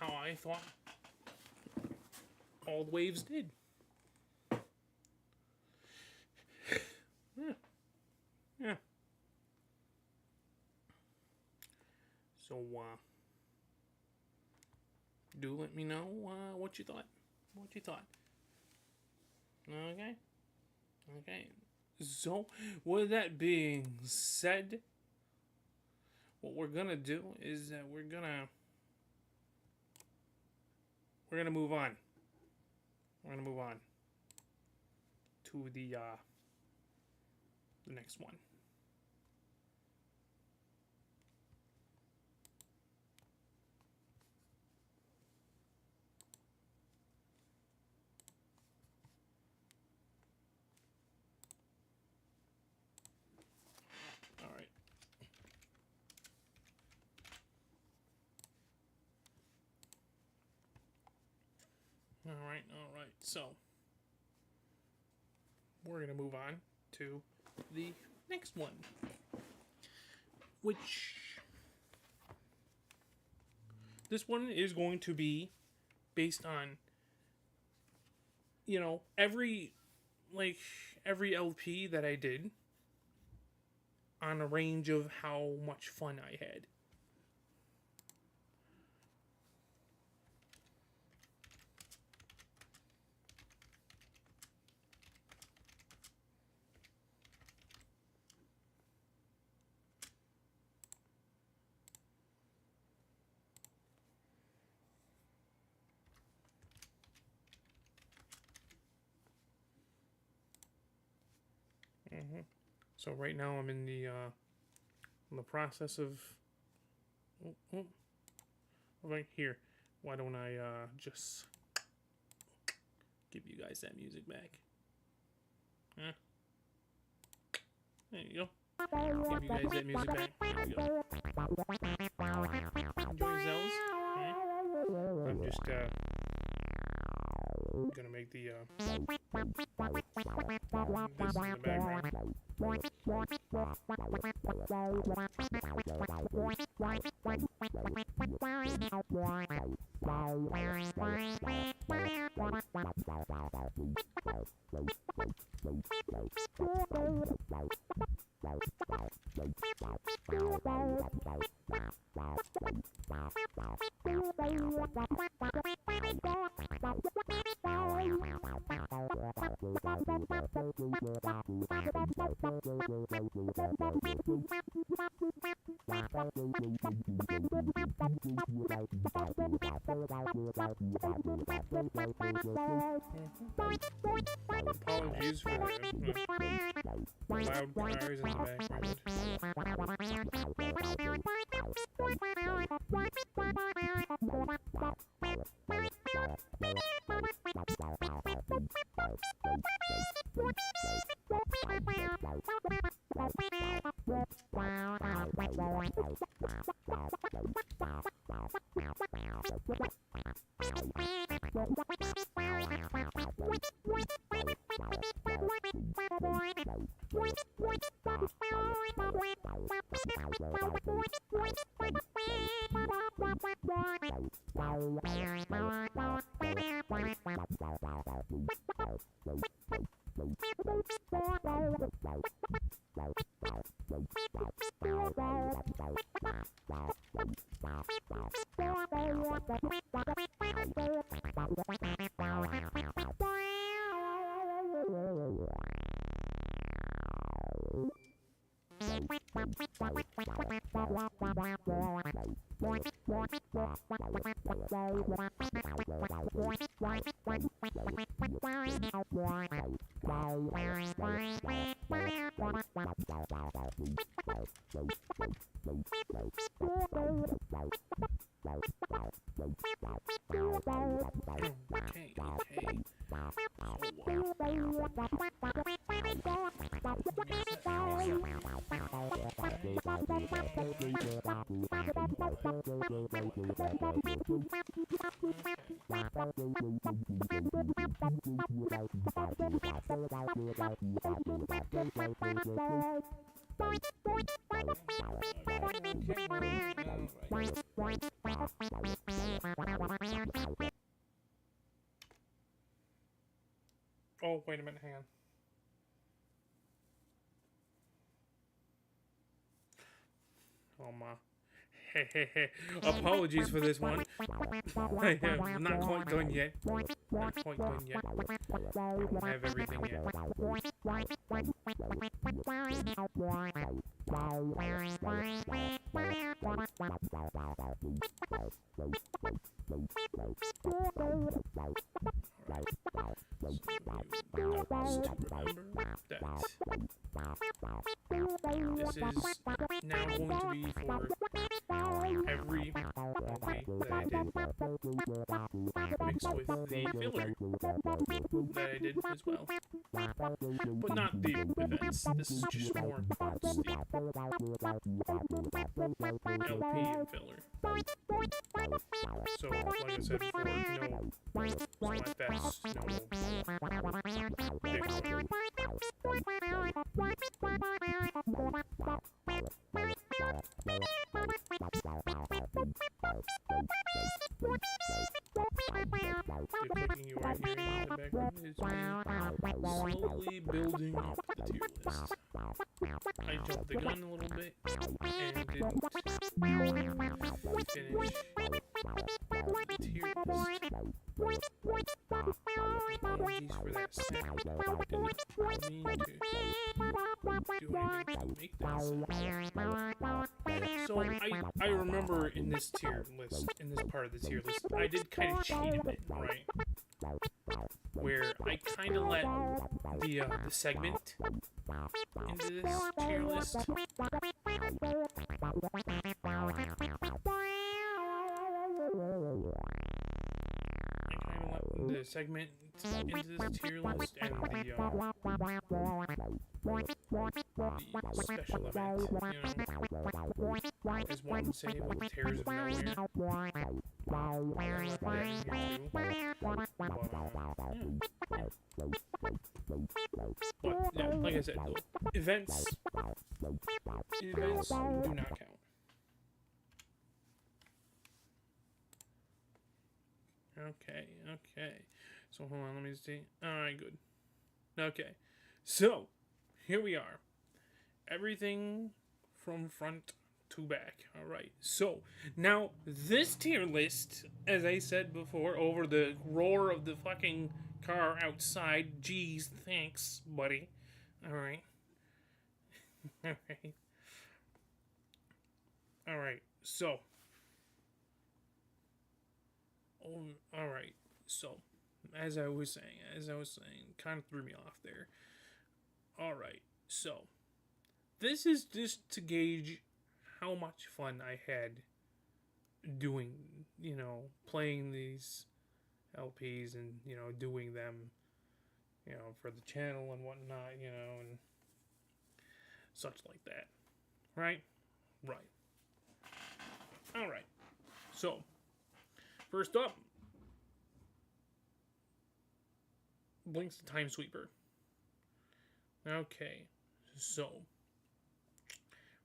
how I thought all the waves did. Yeah. So, do let me know what you thought. What you thought? Okay. Okay. So, with that being said, what we're gonna do is that we're gonna move on. We're gonna move on to the next one. All right. All right. So, we're gonna move on to the next one, which this one is going to be based on, you know, every LP that I did on a range of how much fun I had. So right now I'm in the process of right here. Why don't I just give you guys that music back? Huh? There you go. Give you guys that music back. There we go. Enjoy yourselves. I'm just gonna make the this in the background. Apologies for loud cars in the background. Oh, wait a minute, hang on. Apologies for this one. I am not quite done yet. Not quite done yet. I don't have everything yet. This is now going to be for every LP that I did, mixed with the filler that I did as well. But not the events. This is just more parts, the LP and filler. So, like I said before, no splat fests, no big filler. The clicking you are hearing in the background is me slowly building up the tier list. I jumped the gun a little bit and didn't finish the tier list. Apologies for that sound. I didn't mean to do anything to make that sound. So I remember in this tier list, in this part of the tier list, I did kind of cheat a bit, right? Where I kind of let the segment into this tier list. The segment into this tier list and the special event, as one would say, with the Tears of Nowhere. But yeah, like I said, events do not count. Okay. So, hold on, let me see. Alright, good. Okay. So, here we are. Everything from front to back. Alright. So, now, this tier list, as I said before, over the roar of the fucking car outside. Jeez, thanks, buddy. Alright. Alright. So. Alright, so, as I was saying, kind of threw me off there. Alright, so, this is just to gauge how much fun I had doing, playing these LPs and, doing them, for the channel and whatnot, and such like that. Right? Right. Alright, so, first up, Blink's the Time Sweeper. Okay, so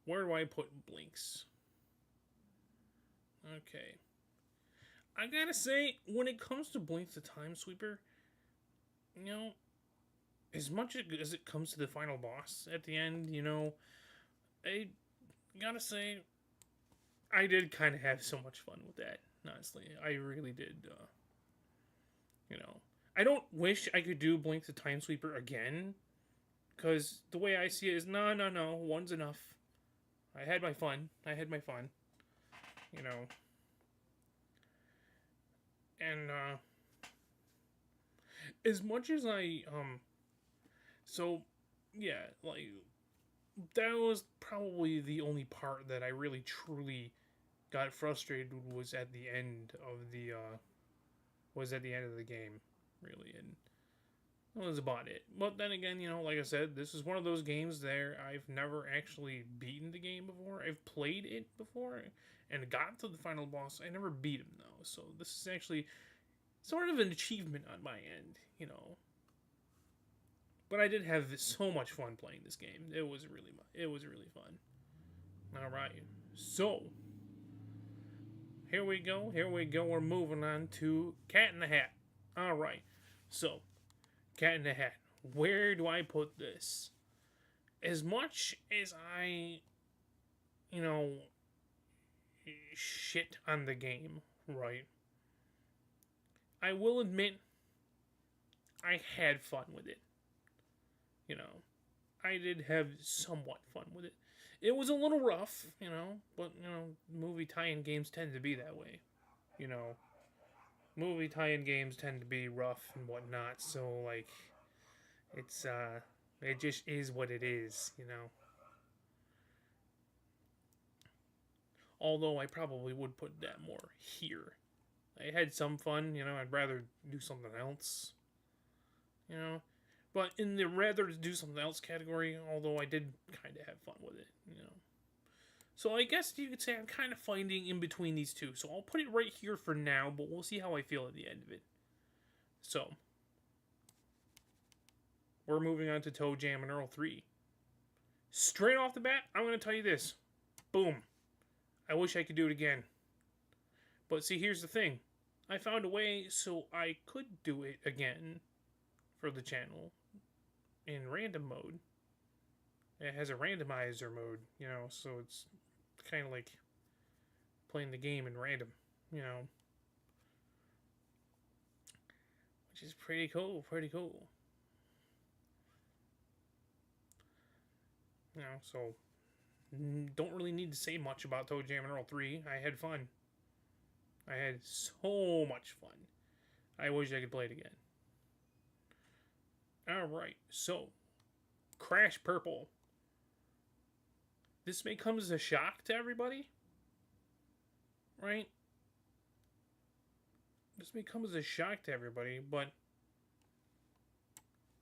where do I put Blinks? Okay, I gotta say, when it comes to Blink's the Time Sweeper, as much as it comes to the final boss at the end, I gotta say, I did kind of have so much fun with that. Honestly, I really did, I don't wish I could do Blink the Time Sweeper again, because the way I see it is, no, one's enough. I had my fun, and, as much as so, yeah, like, that was probably the only part that I really, truly got frustrated was at the end of the game, really, and that was about it. But then again, like I said, this is one of those games there I've never actually beaten the game before. I've played it before and got to the final boss. I never beat him though, so this is actually sort of an achievement on my end, But I did have so much fun playing this game. It was really fun. All right, so. Here we go. We're moving on to Cat in the Hat. Alright. So, Cat in the Hat. Where do I put this? As much as I, shit on the game, right? I will admit I had fun with it. You know, I did have somewhat fun with it. It was a little rough, but movie tie-in games tend to be that way. You know, movie tie-in games tend to be rough and whatnot. So like, it's it just is what it is. Although I probably would put that more here. I had some fun. I'd rather do something else. You know, but in the rather do something else category, although I did kind of have fun with it. So I guess you could say I'm kind of finding in between these two. So I'll put it right here for now, but we'll see how I feel at the end of it. So, we're moving on to Toe Jam and Earl 3. Straight off the bat, I'm going to tell you this. Boom. I wish I could do it again. But see, here's the thing. I found a way so I could do it again for the channel in random mode. It has a randomizer mode, so it's kind of like playing the game in random, which is pretty cool. So don't really need to say much about Toe Jam and Earl 3. I had fun. I had so much fun. I wish I could play it again. Alright, so Crash Purple. This may come as a shock to everybody. Right? This may come as a shock to everybody, but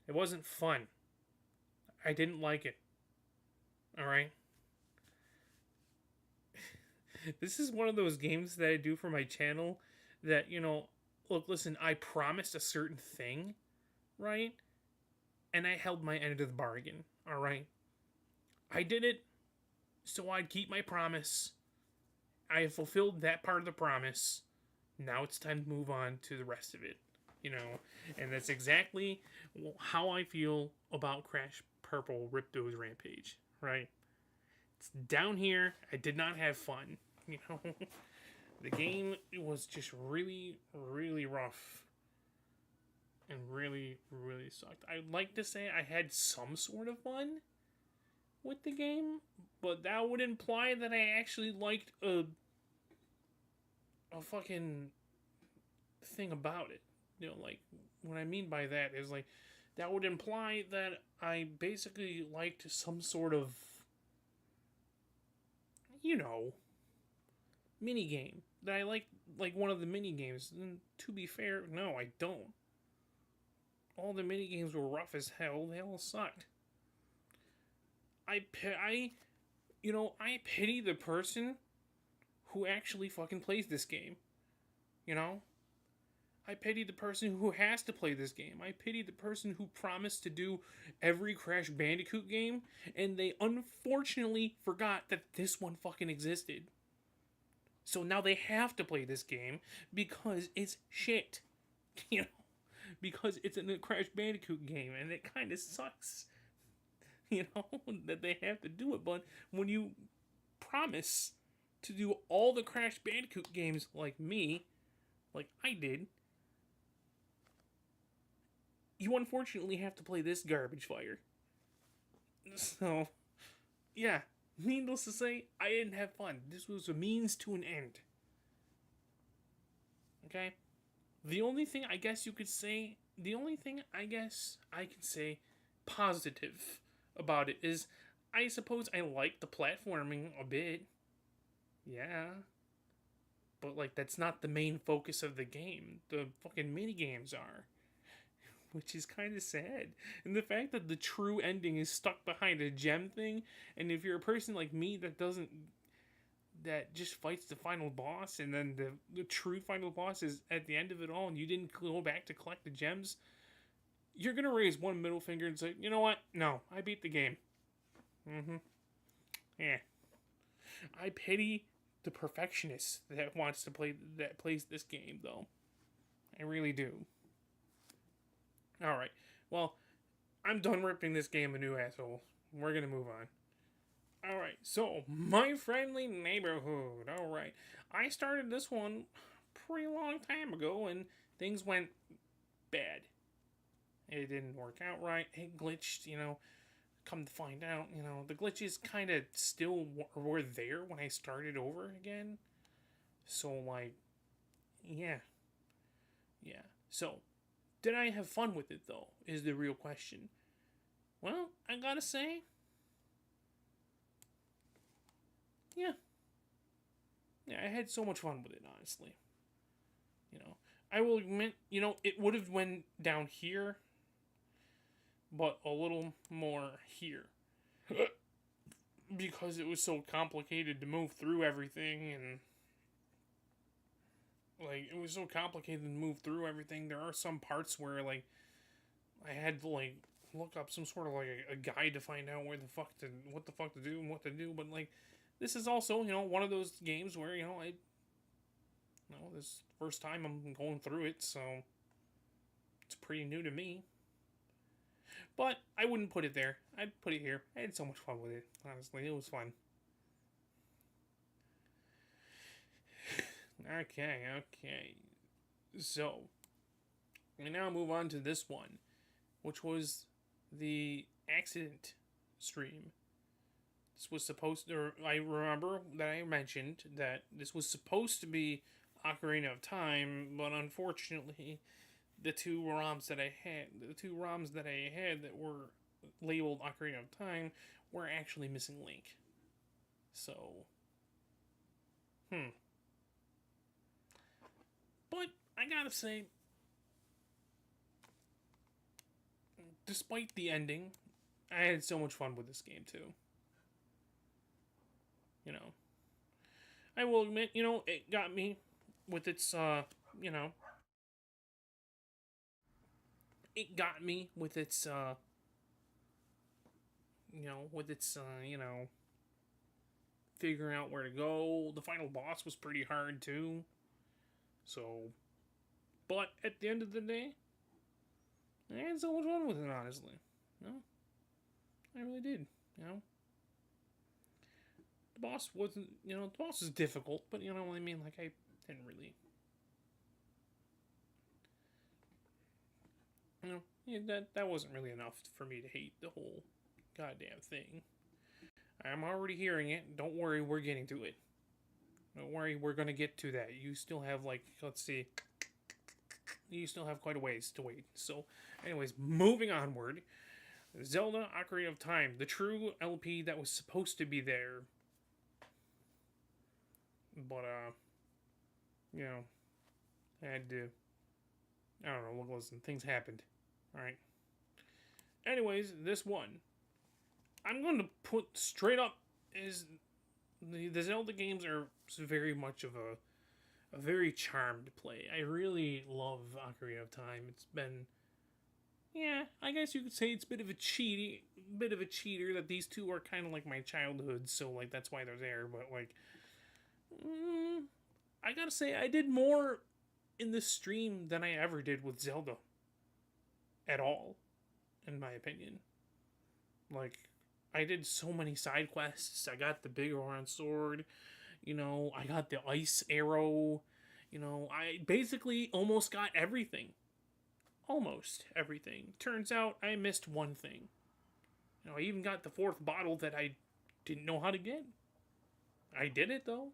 it wasn't fun. I didn't like it. Alright? This is one of those games that I do for my channel that, look, listen, I promised a certain thing, right? And I held my end of the bargain, alright? I did it so I'd keep my promise. I have fulfilled that part of the promise. Now it's time to move on to the rest of it, And that's exactly how I feel about Crash Purple Ripto's Rampage, right? It's down here. I did not have fun. The game was just really, really rough. And really, really sucked. I'd like to say I had some sort of fun with the game, but that would imply that I actually liked a fucking thing about it. Like, what I mean by that is, like, that would imply that I basically liked some sort of, mini game. That I like one of the mini games. And to be fair, no, I don't. All the mini games were rough as hell. They all sucked. I pity the person who actually fucking plays this game. I pity the person who has to play this game. I pity the person who promised to do every Crash Bandicoot game, and they unfortunately forgot that this one fucking existed. So now they have to play this game because it's shit. Because it's a Crash Bandicoot game, and it kind of sucks. That they have to do it. But when you promise to do all the Crash Bandicoot games like me, like I did, you unfortunately have to play this garbage fire. So, yeah, needless to say, I didn't have fun. This was a means to an end. Okay? The only thing I guess I can say positive about it is I suppose I like the platforming a bit. Yeah. But, like, that's not the main focus of the game. The fucking minigames are. Which is kind of sad. And the fact that the true ending is stuck behind a gem thing, and if you're a person like me that just fights the final boss, and then the true final boss is at the end of it all, and you didn't go back to collect the gems, you're gonna raise one middle finger and say, you know what? No, I beat the game. Yeah. I pity the perfectionist that plays this game, though. I really do. Alright. Well, I'm done ripping this game a new asshole. We're gonna move on. Alright, so, my friendly neighborhood. Alright. I started this one pretty long time ago, and things went bad. It didn't work out right. It glitched, Come to find out, the glitches kind of still were there when I started over again. So, like, yeah. Yeah. So, did I have fun with it, though? Is the real question. Well, I gotta say, yeah. Yeah, I had so much fun with it, honestly. You know, I will admit, it would have went down here, but a little more here. Because it was so complicated to move through everything, and like it was so complicated to move through everything. There are some parts where like I had to like look up some sort of like a guide to find out what the fuck to do and what to do. But like this is also one of those games where this first time I'm going through it, so it's pretty new to me. But I wouldn't put it there. I'd put it here. I had so much fun with it. Honestly, it was fun. Okay. So, we now move on to this one, which was the accident stream. This was supposed to, I remember that I mentioned that this was supposed to be Ocarina of Time, but unfortunately, the two ROMs that I had that were labeled Ocarina of Time were actually missing Link. So, But I gotta say, despite the ending, I had so much fun with this game too. You know, I will admit, it got me with its, it got me with its, figuring out where to go. The final boss was pretty hard too. So, but at the end of the day, I had so much fun with it, honestly. I really did. The boss wasn't, the boss was difficult, but you know what I mean? Like, I didn't really, that wasn't really enough for me to hate the whole goddamn thing. I'm already hearing it. Don't worry, we're getting to it. Don't worry, we're gonna get to that. You still have, like, let's see. You still have quite a ways to wait. So, anyways, moving onward. Zelda Ocarina of Time, the true LP that was supposed to be there. But, I had to, I don't know, look, listen, things happened. Alright. Anyways, this one, I'm going to put straight up is the Zelda games are very much of a very charmed play. I really love Ocarina of Time. It's been, yeah, I guess you could say it's a bit of a cheater that these two are kind of like my childhood, so like that's why they're there. But like, I gotta say I did more in this stream than I ever did with Zelda. At all, in my opinion. Like, I did so many side quests. I got the big orange sword. I got the ice arrow. I basically almost got everything. Almost everything. Turns out I missed one thing. I even got the fourth bottle that I didn't know how to get. I did it, though.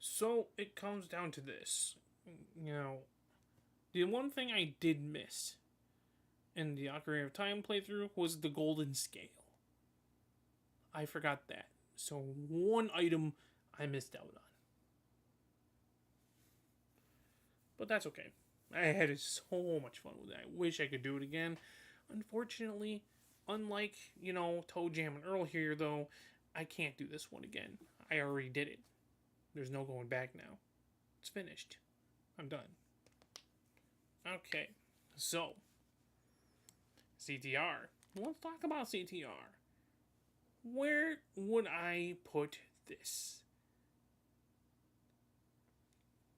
So, it comes down to this. The one thing I did miss in the Ocarina of Time playthrough was the golden scale. I forgot that. So one item I missed out on. But that's okay. I had so much fun with it. I wish I could do it again. Unfortunately, unlike, Toe Jam and Earl here, though, I can't do this one again. I already did it. There's no going back now. It's finished. I'm done. Okay, so CTR. Let's talk about CTR. Where would I put this?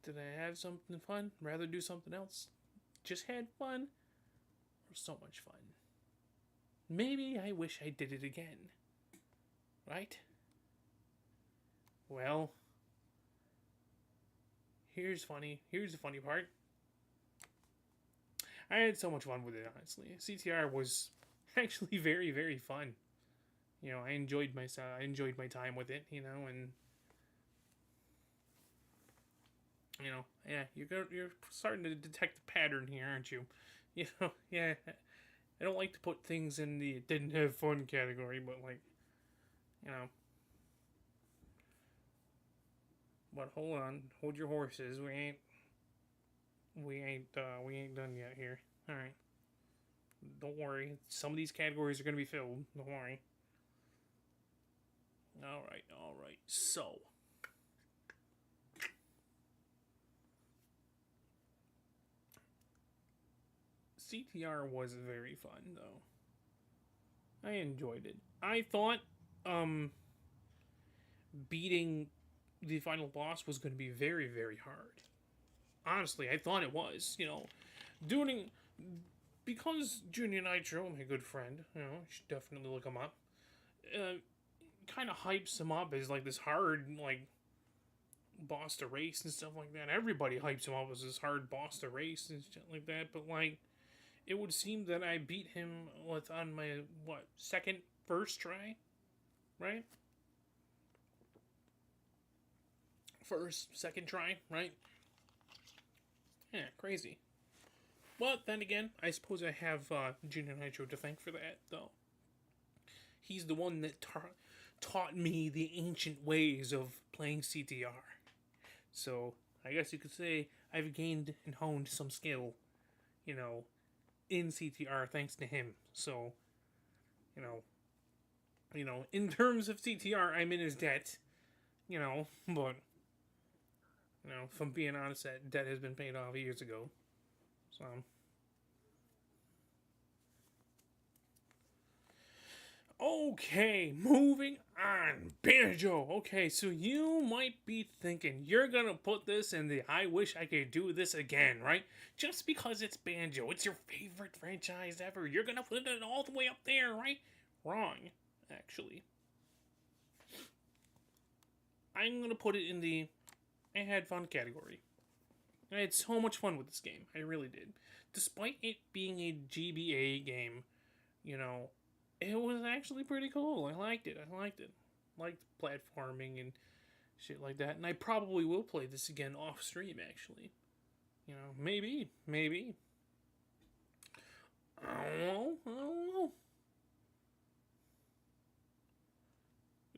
Did I have something fun? Rather do something else? Just had fun? Or so much fun? maybe I wish I did it again. Right? Well, here's the funny part. I had so much fun with it, honestly. CTR was actually very, very fun. You know, I enjoyed myself. I enjoyed my time with it. You know, and you know, yeah, you're starting to detect a pattern here, aren't you? You know, yeah. I don't like to put things in the didn't have fun category, but like, you know. But hold on, hold your horses. We ain't done yet here. All right. Don't worry. Some of these categories are gonna be filled. Don't worry. All right, all right. So, CTR was very fun though. I enjoyed it. I thought beating the final boss was going to be very, very hard. Honestly, I thought it was. You know, doing because Junior Nitro, my good friend, you know, you should definitely look him up. Uh, kind of hypes him up as like this hard like boss to race and stuff like that. Everybody hypes him up as this hard boss to race and shit like that. But like, it would seem that I beat him with on my first try, right? Second try, right? Yeah, crazy. But then again, I suppose I have Junior Nitro to thank for that, though. He's the one that taught me the ancient ways of playing CTR. So, I guess you could say I've gained and honed some skill, you know, in CTR thanks to him. So, you know, in terms of CTR, I'm in his debt, you know, but, you know, if I'm being honest, that debt has been paid off years ago. So, okay, moving on. Banjo. Okay, so you might be thinking you're gonna put this in the I wish I could do this again, right? Just because it's Banjo, it's your favorite franchise ever. You're gonna put it all the way up there, right? Wrong, actually. I'm gonna put it in the I had fun category. I had so much fun with this game. I really did. Despite it being a GBA game, you know, it was actually pretty cool. I liked it. Liked platforming and shit like that. And I probably will play this again off stream, actually. You know, maybe. I don't know.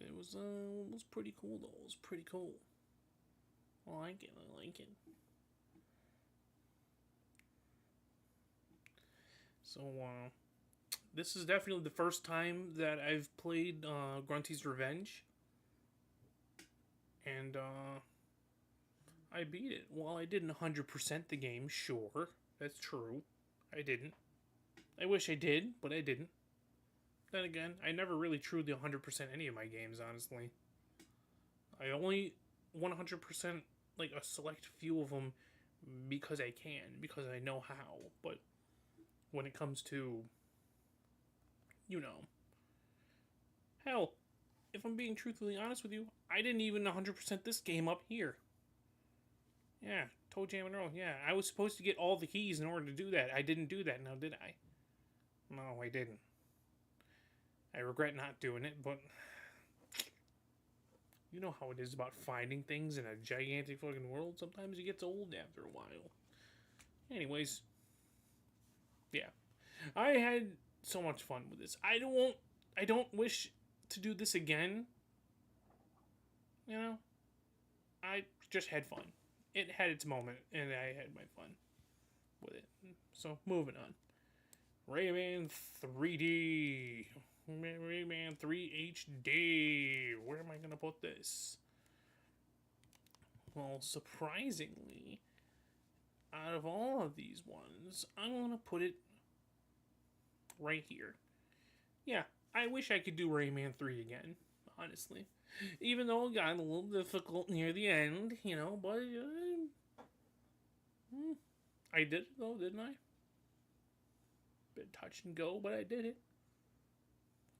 It was pretty cool, though. It was pretty cool. I like it. So, this is definitely the first time that I've played Grunty's Revenge. And I beat it. Well, I didn't 100% the game, sure. That's true. I didn't. I wish I did, but I didn't. Then again, I never really truly 100% any of my games, honestly. I only 100% like a select few of them because I can, because I know how. But when it comes to, you know, hell, if I'm being truthfully honest with you, I didn't even 100% this game up here. Yeah, Toe Jam and Roll. Yeah, I was supposed to get all the keys in order to do that. I didn't do that now, did I? No, I didn't. I regret not doing it, but you know how it is about finding things in a gigantic fucking world. Sometimes it gets old after a while. Anyways, yeah. I had so much fun with this. I don't wish to do this again. You know? I just had fun. It had its moment, and I had my fun with it. So, moving on. Rayman 3D. Rayman 3 HD. Where am I going to put this? Well, surprisingly, out of all of these ones, I'm going to put it right here. Yeah, I wish I could do Rayman 3 again, honestly. Even though it got a little difficult near the end, you know, but I did it though, didn't I? Bit touch and go, but I did it.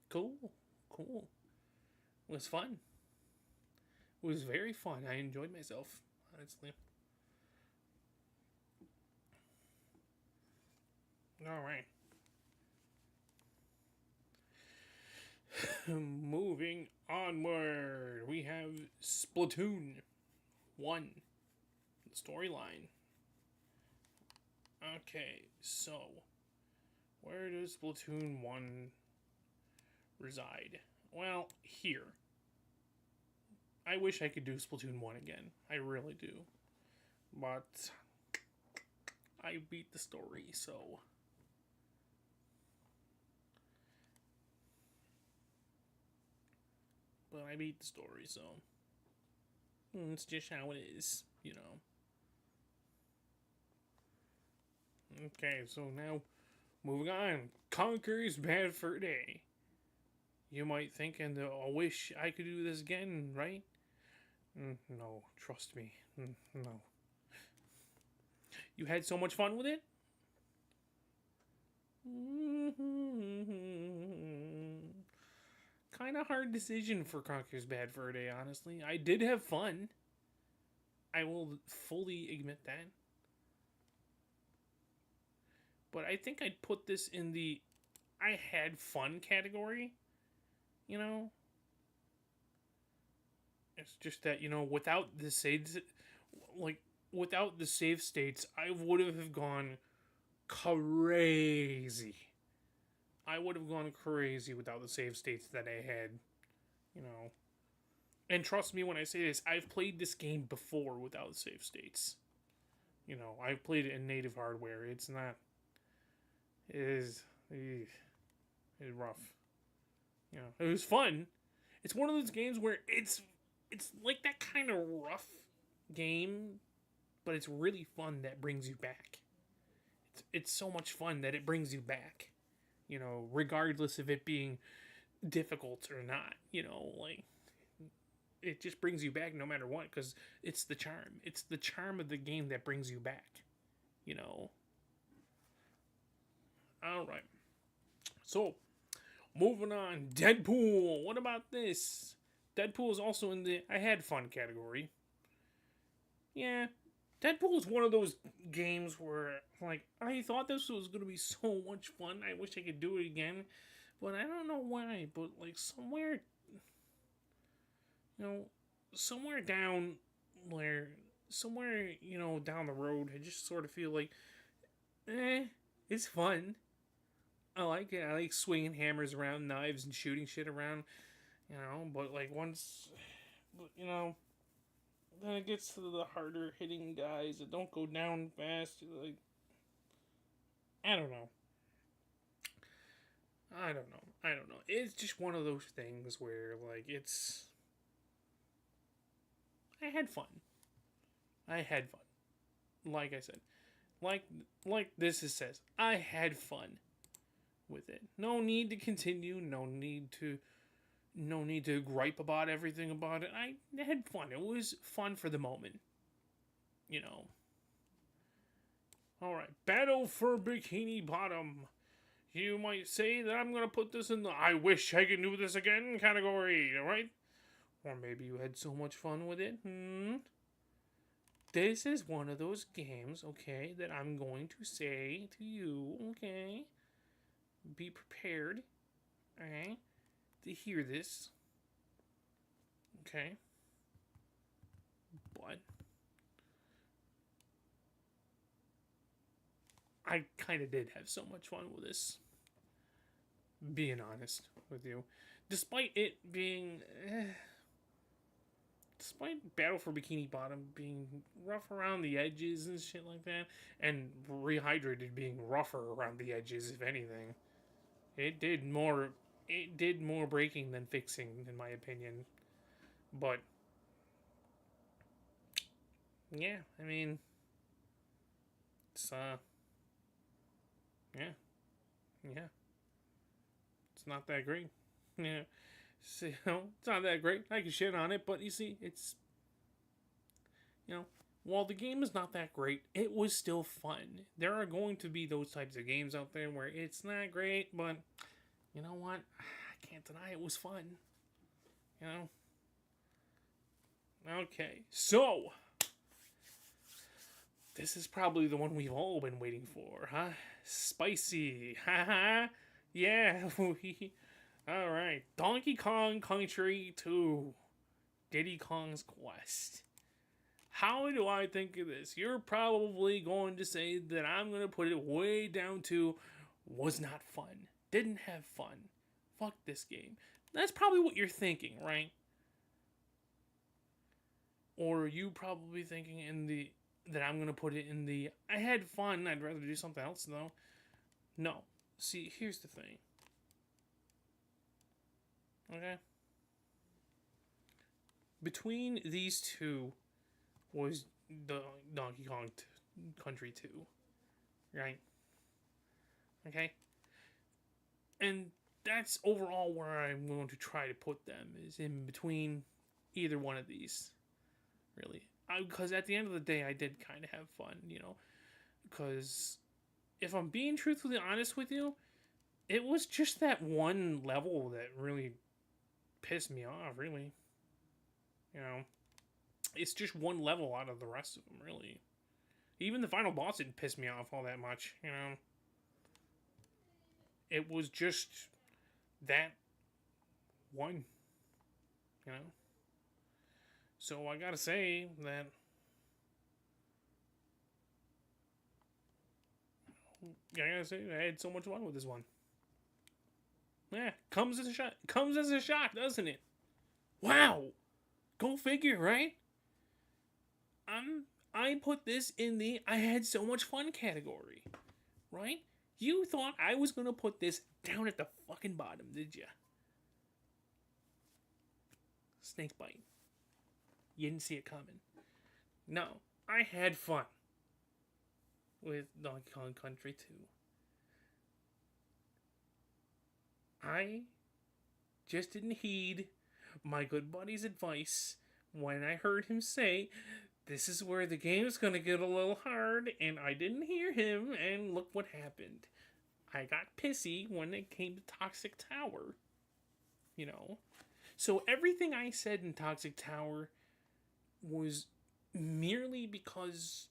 Cool. Cool. It was fun. It was very fun. I enjoyed myself, honestly. All right. Moving onward, we have Splatoon 1 storyline. Okay, so where does Splatoon 1 reside? Well, here. I wish I could do Splatoon 1 again. I really do. But I beat the story, so. But I beat the story, so. It's just how it is, you know. Okay, so now moving on. Conker's Bad Fur Day. You might think, and I wish I could do this again, right? No, trust me. No. You had so much fun with it? Kind of hard decision for Conker's Bad Fur Day, honestly. I did have fun. I will fully admit that. But I think I'd put this in the I had fun category. You know? It's just that, you know, without the saves, like, without the save states, I would have gone crazy. I would have gone crazy without the save states that I had, you know. And trust me when I say this, I've played this game before without save states. You know, I've played it in native hardware. It's not. It is rough. You know, it was fun. It's one of those games where it's like that kind of rough game, but it's really fun that brings you back. It's so much fun that it brings you back. You know, regardless of it being difficult or not, you know, like, it just brings you back no matter what, because it's the charm. It's the charm of the game that brings you back, you know. Alright. So, moving on. Deadpool. What about this? Deadpool is also in the I had fun category. Yeah, Deadpool is one of those games where, like, I thought this was going to be so much fun. I wish I could do it again. But I don't know why. But, like, somewhere, you know, somewhere down where, somewhere, you know, down the road, I just sort of feel like, it's fun. I like it. I like swinging hammers around, knives, and shooting shit around, you know. But, like, once, you know, then it gets to the harder hitting guys that don't go down fast. Like, I don't know. I don't know. It's just one of those things where, like, it's. I had fun. Like I said, like this it says, I had fun with it. No need to continue. No need to gripe about everything about it. I had fun. It was fun for the moment. You know. Alright. Battle for Bikini Bottom. You might say that I'm going to put this in the I wish I could do this again category. Alright? Or maybe you had so much fun with it. This is one of those games, okay, that I'm going to say to you, okay? Be prepared. Alright? To hear this. Okay. But I kind of did have so much fun with this. Being honest with you. Despite it being... despite Battle for Bikini Bottom being rough around the edges and shit like that, and Rehydrated being rougher around the edges, if anything, it did more breaking than fixing, in my opinion. But yeah, I mean, it's yeah, it's not that great. Yeah, so, it's not that great. I can shit on it, but you see, it's, while the game is not that great, it was still fun. There are going to be those types of games out there where it's not great, but you know what? I can't deny it was fun. You know? Okay, so this is probably the one we've all been waiting for, huh? Spicy, haha. Yeah, all right. Donkey Kong Country 2, Diddy Kong's Quest. How do I think of this? You're probably going to say that I'm going to put it way down to was not fun. Didn't have fun. Fuck this game. That's probably what you're thinking, right? Or are you probably thinking that I'm going to put it in the I had fun, I'd rather do something else though? No. See, here's the thing. Okay? Between these two was the Donkey Kong Country 2. Right? Okay? And that's overall where I'm going to try to put them, is in between either one of these. Really. Because at the end of the day, I did kind of have fun, you know? Because if I'm being truthfully honest with you, it was just that one level that really pissed me off, really. You know? It's just one level out of the rest of them, really. Even the final boss didn't piss me off all that much, you know? It was just that one, you know? So I gotta say that I had so much fun with this one. Yeah, comes as a shock. Comes as a shock, doesn't it? Wow, go figure, right? I put this in the I had so much fun category, right? You thought I was gonna put this down at the fucking bottom, did ya? Snake bite. You didn't see it coming. No, I had fun with Donkey Kong Country 2. I just didn't heed my good buddy's advice when I heard him say, this is where the game's gonna get a little hard, and I didn't hear him, and look what happened. I got pissy when it came to THICC Tower. You know? So everything I said in THICC Tower was merely because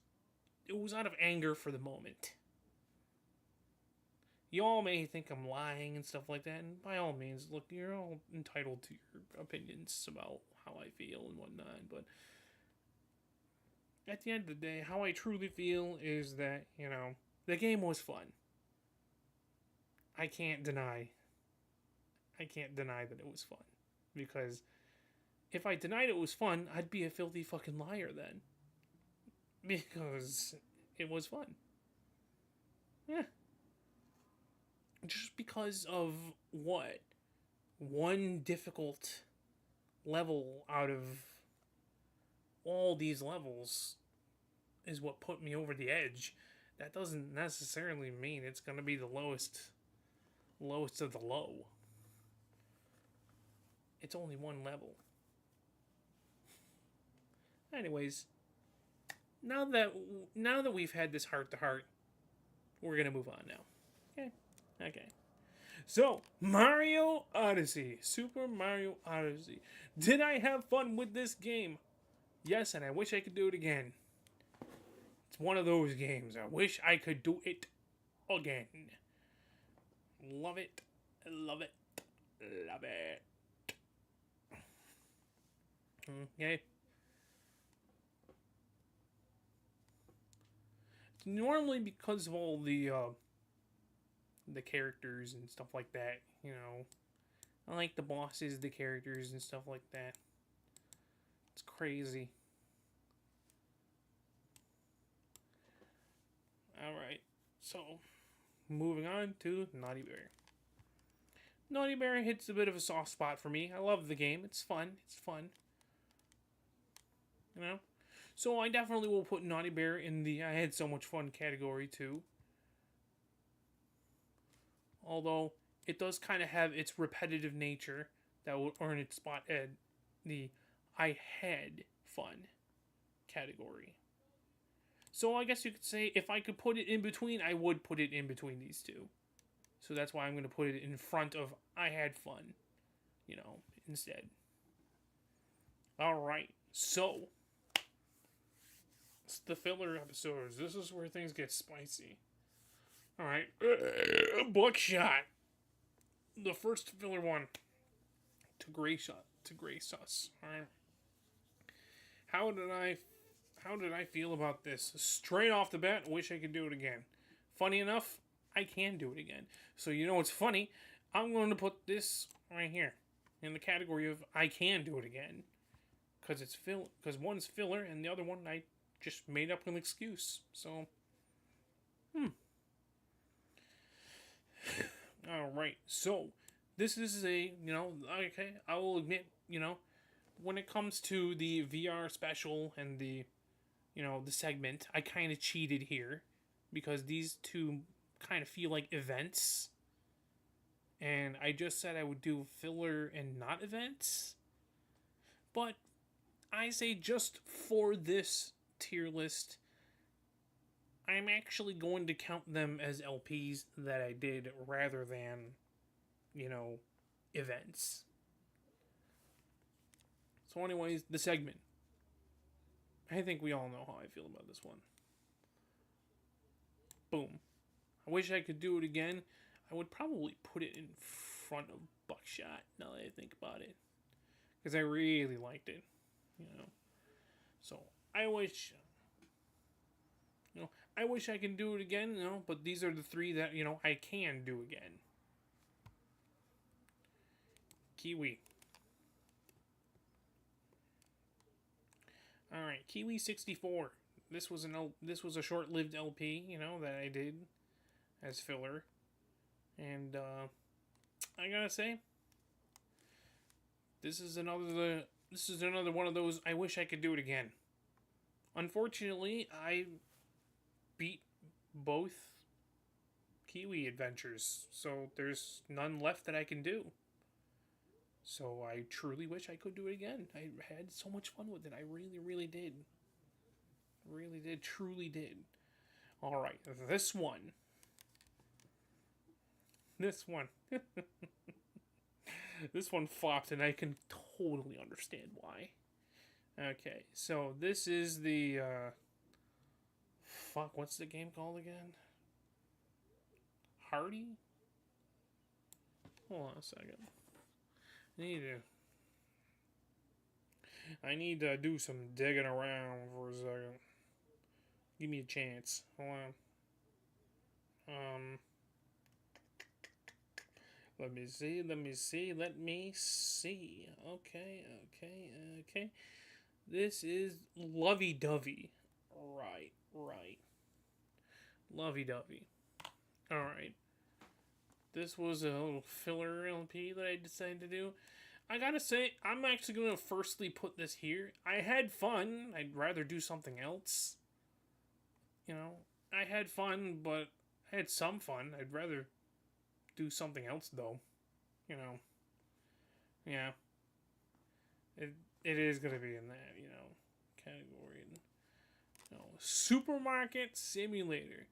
it was out of anger for the moment. Y'all may think I'm lying and stuff like that, and by all means, look, you're all entitled to your opinions about how I feel and whatnot, but at the end of the day, how I truly feel is that, you know, the game was fun. I can't deny that it was fun, because if I denied it was fun, I'd be a filthy fucking liar then. Because it was fun. Yeah. Just because of what? One difficult level out of all these levels is what put me over the edge. That doesn't necessarily mean it's going to be the lowest of the low. It's only one level. Anyways, now that we've had this heart to heart, we're gonna move on now. Okay. So, Mario Odyssey, Super Mario Odyssey. Did I have fun with this game? Yes, and I wish I could do it again. It's one of those games. I wish I could do it again. Love it. Love it. Love it. Okay. Normally, because of all the characters and stuff like that, you know, I like the bosses, the characters and stuff like that. It's crazy. Alright, so moving on to Naughty Bear. Naughty Bear hits a bit of a soft spot for me. I love the game. It's fun. You know? So I definitely will put Naughty Bear in the I had so much fun category too. Although it does kind of have its repetitive nature that will earn its spot at the I had fun category. So I guess you could say if I could put it in between, I would put it in between these two. So that's why I'm going to put it in front of I had fun, instead. Alright, so it's the filler episodes. This is where things get spicy. Alright, Buckshot. The first filler one to grace us. Alright. How did I feel about this? Straight off the bat, wish I could do it again. Funny enough, I can do it again. So you know what's funny? I'm going to put this right here in the category of I can do it again, because one's filler and the other one I just made up an excuse. So, all right. So this is okay. I will admit, when it comes to the VR special and the segment, I kind of cheated here because these two kind of feel like events. And I just said I would do filler and not events. But I say just for this tier list, I'm actually going to count them as LPs that I did rather than, events. So anyways, the segment. I think we all know how I feel about this one. Boom. I wish I could do it again. I would probably put it in front of Buckshot, now that I think about it. Because I really liked it, So, I wish I can do it again, but these are the three that, I can do again. Kiwi. Alright, Kiwi 64. This was a short-lived LP, that I did as filler. And I gotta say, this is another one of those I wish I could do it again. Unfortunately, I beat both Kiwi adventures, so there's none left that I can do. So I truly wish I could do it again. I had so much fun with it. I really, really did. Really did. Truly did. Alright, this one. This one flopped, and I can totally understand why. Okay, so this is the, what's the game called again? Hardy? Hold on a second. I need to do some digging around for a second. Give me a chance. Hold on. Let me see. Okay. This is Lovey-Dovey. Right. Lovey-Dovey. Alright. This was a little filler LP that I decided to do. I gotta say, I'm actually gonna firstly put this here. I had fun. I'd rather do something else. I had fun, but I had some fun. I'd rather do something else, though. Yeah. It is gonna be in that, category. Supermarket Simulator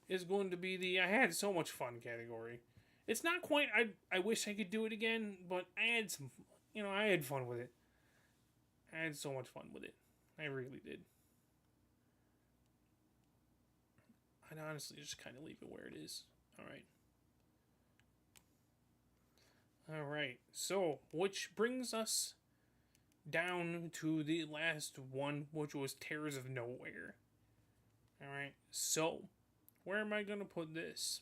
is going to be the I had so much fun category. It's not quite I wish I could do it again, but I had some, I had fun with it. I had so much fun with it. I really did. I'd honestly just kind of leave it where it is. Alright, so, which brings us down to the last one, which was Terrors of Nowhere. Alright, so, where am I going to put this?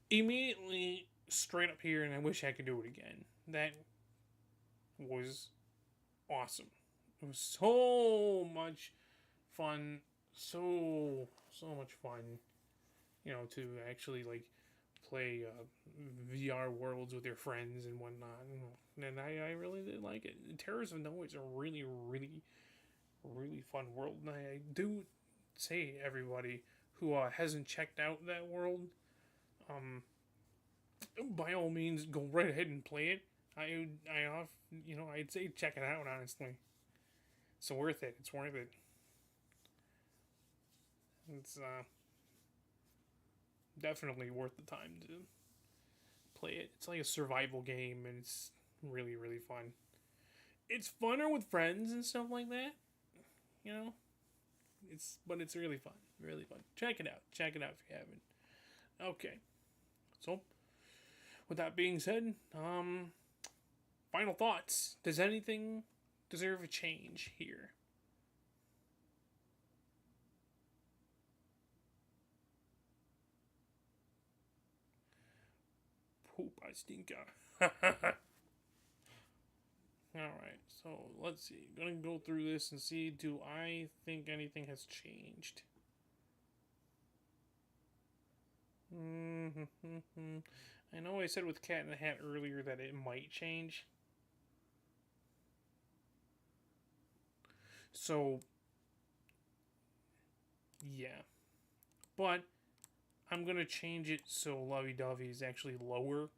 Immediately, straight up here, and I wish I could do it again. That was awesome. It was so much fun. So much fun. To actually, play VR worlds with your friends and whatnot. And I really did like it. Terrors of Nowhere is a really, really, really fun world. And I do say everybody who hasn't checked out that world, by all means, go right ahead and play it. I'd say check it out, honestly. It's worth it. It's worth it. It's, definitely worth the time to play it. It's like a survival game, and it's really, really fun. It's funner with friends and stuff like that, you know. But it's really fun, really fun. Check it out. Check it out if you haven't. Okay, so with that being said, final thoughts. Does anything deserve a change here? Poop, I stink. Alright, so let's see. Gonna go through this and see, do I think anything has changed? I know I said with Cat in the Hat earlier that it might change. So, yeah. But, I'm gonna change it so Lovey Dovey is actually lower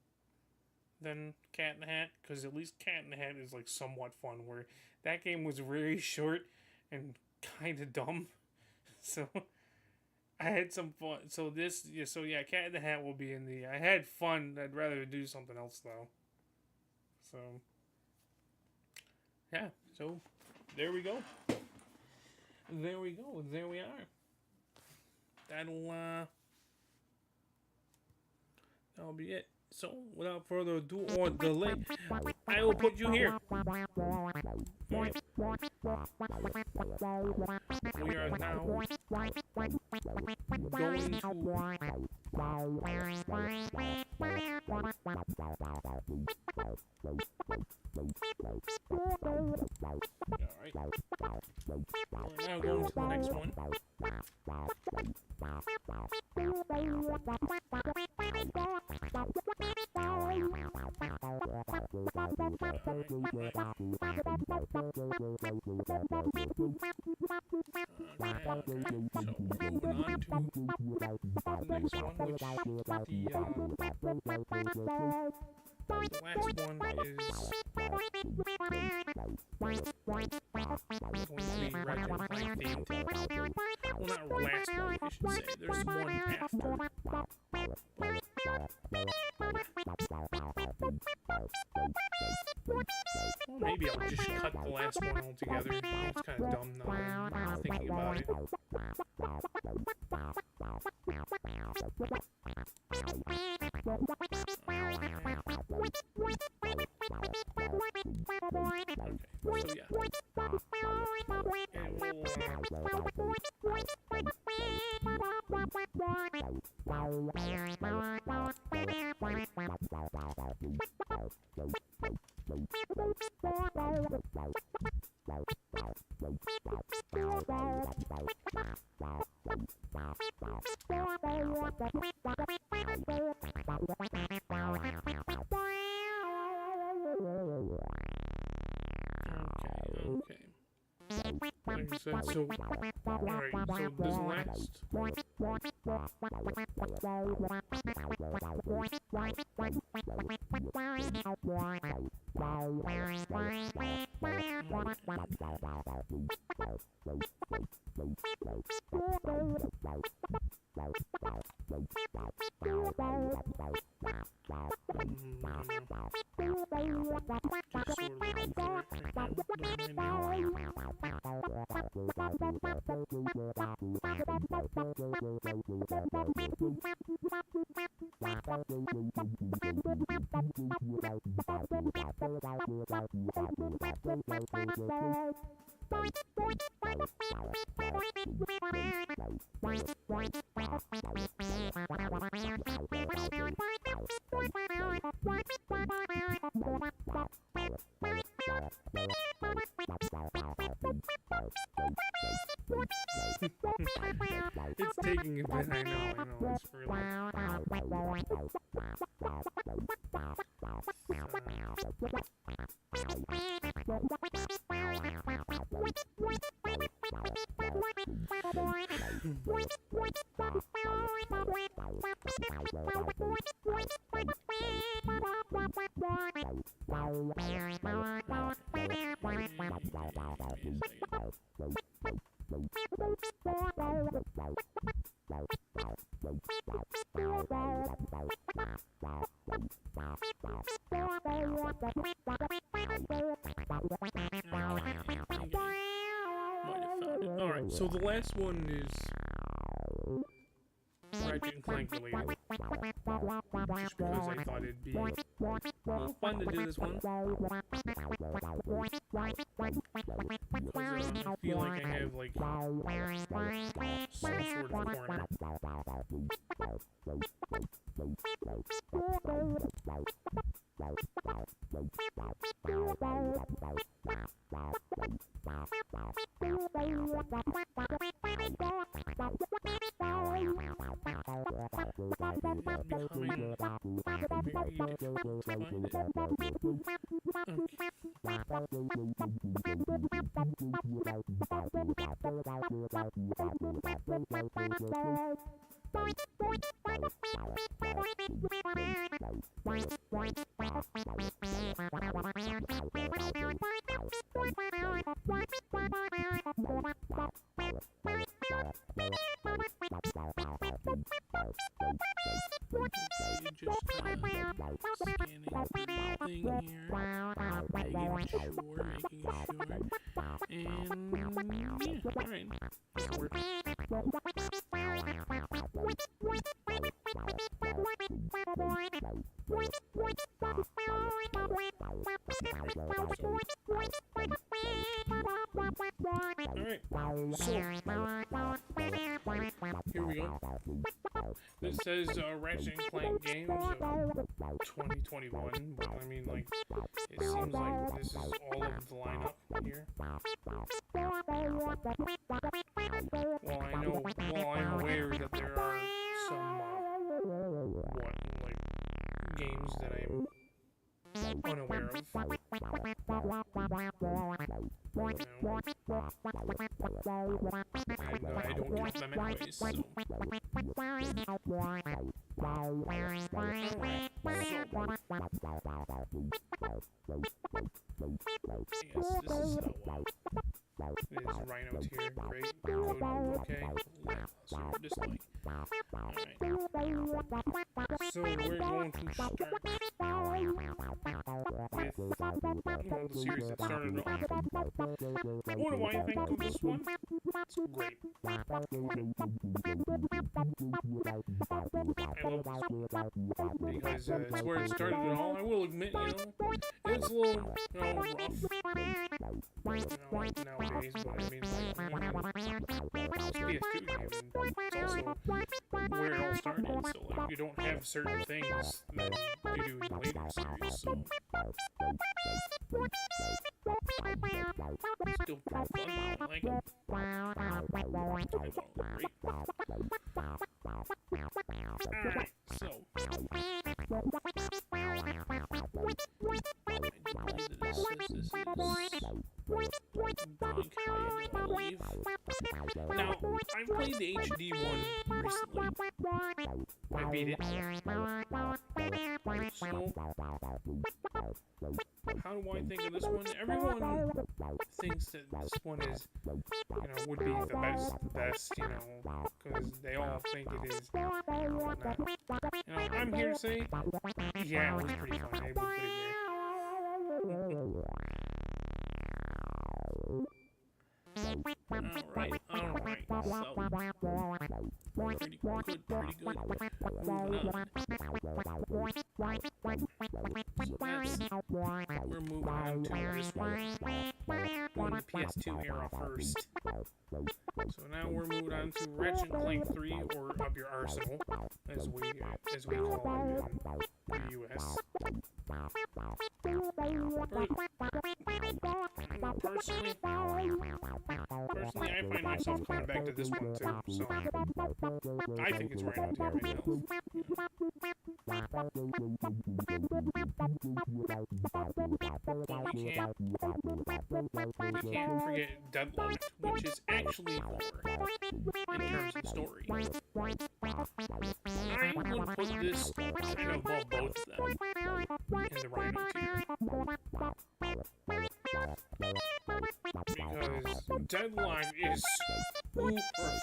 than Cat in the Hat, because at least Cat in the Hat is like somewhat fun, where that game was very short and kind of dumb. So I had some fun. So Cat in the Hat will be in the. I had fun. I'd rather do something else though. So yeah. So there we go. There we go. There we are. That'll be it. So, without further ado or delay, I will put you here. Right. We are now going to... Alright. We're now going to the next one. Maybe I'll just cut the last one altogether. It's kind of dumb now. I'm thinking about it. So, alright, so this last... It's taking a bit, I know, it's really... Alright, so the last one is Ratchet and Clank related. Just because I thought it'd be fun to do this one. Because I feel like I have like some sort of corner. Here we go. This says Ratchet and Clank games of 2021, but I mean, like, it seems like this is all of the lineup here. Well, I'm aware that there are some, games that I'm unaware of. I don't get them anyways, so. Yes, this is it is Rhino tier, great, good, okay, so dislike. Alright. So we're going to start with the series that started off. What do I think of this one? It's great. I love this one. Because it's where it started it all. I will admit, it's a little, rough. Nowadays, but I mean, it's PS2 game, and it's also where it all started, so, like, you don't have certain things that you do in the later series, so. Still pretty fun, I like it. Alright, so. Now, I've played the HD one recently. I beat it. So, how do I think of this one? Everyone thinks that this one is, would be the best, because they all think it is. I'm here to say, yeah, it was pretty fun. It was pretty good. Alright, so, pretty good. We're moving on to this one. On the PS2 era first. So now we're moving on to Ratchet and Clank 3, or Up Your Arsenal, as we call it in the US. Personally, I find myself coming back to this one too, so I think it's right on tier myself. But we can't forget Deadlocked, which is actually horror in terms of story. I would put this kind of above both of them in the Rhino tier. Because Deadlocked is super fun.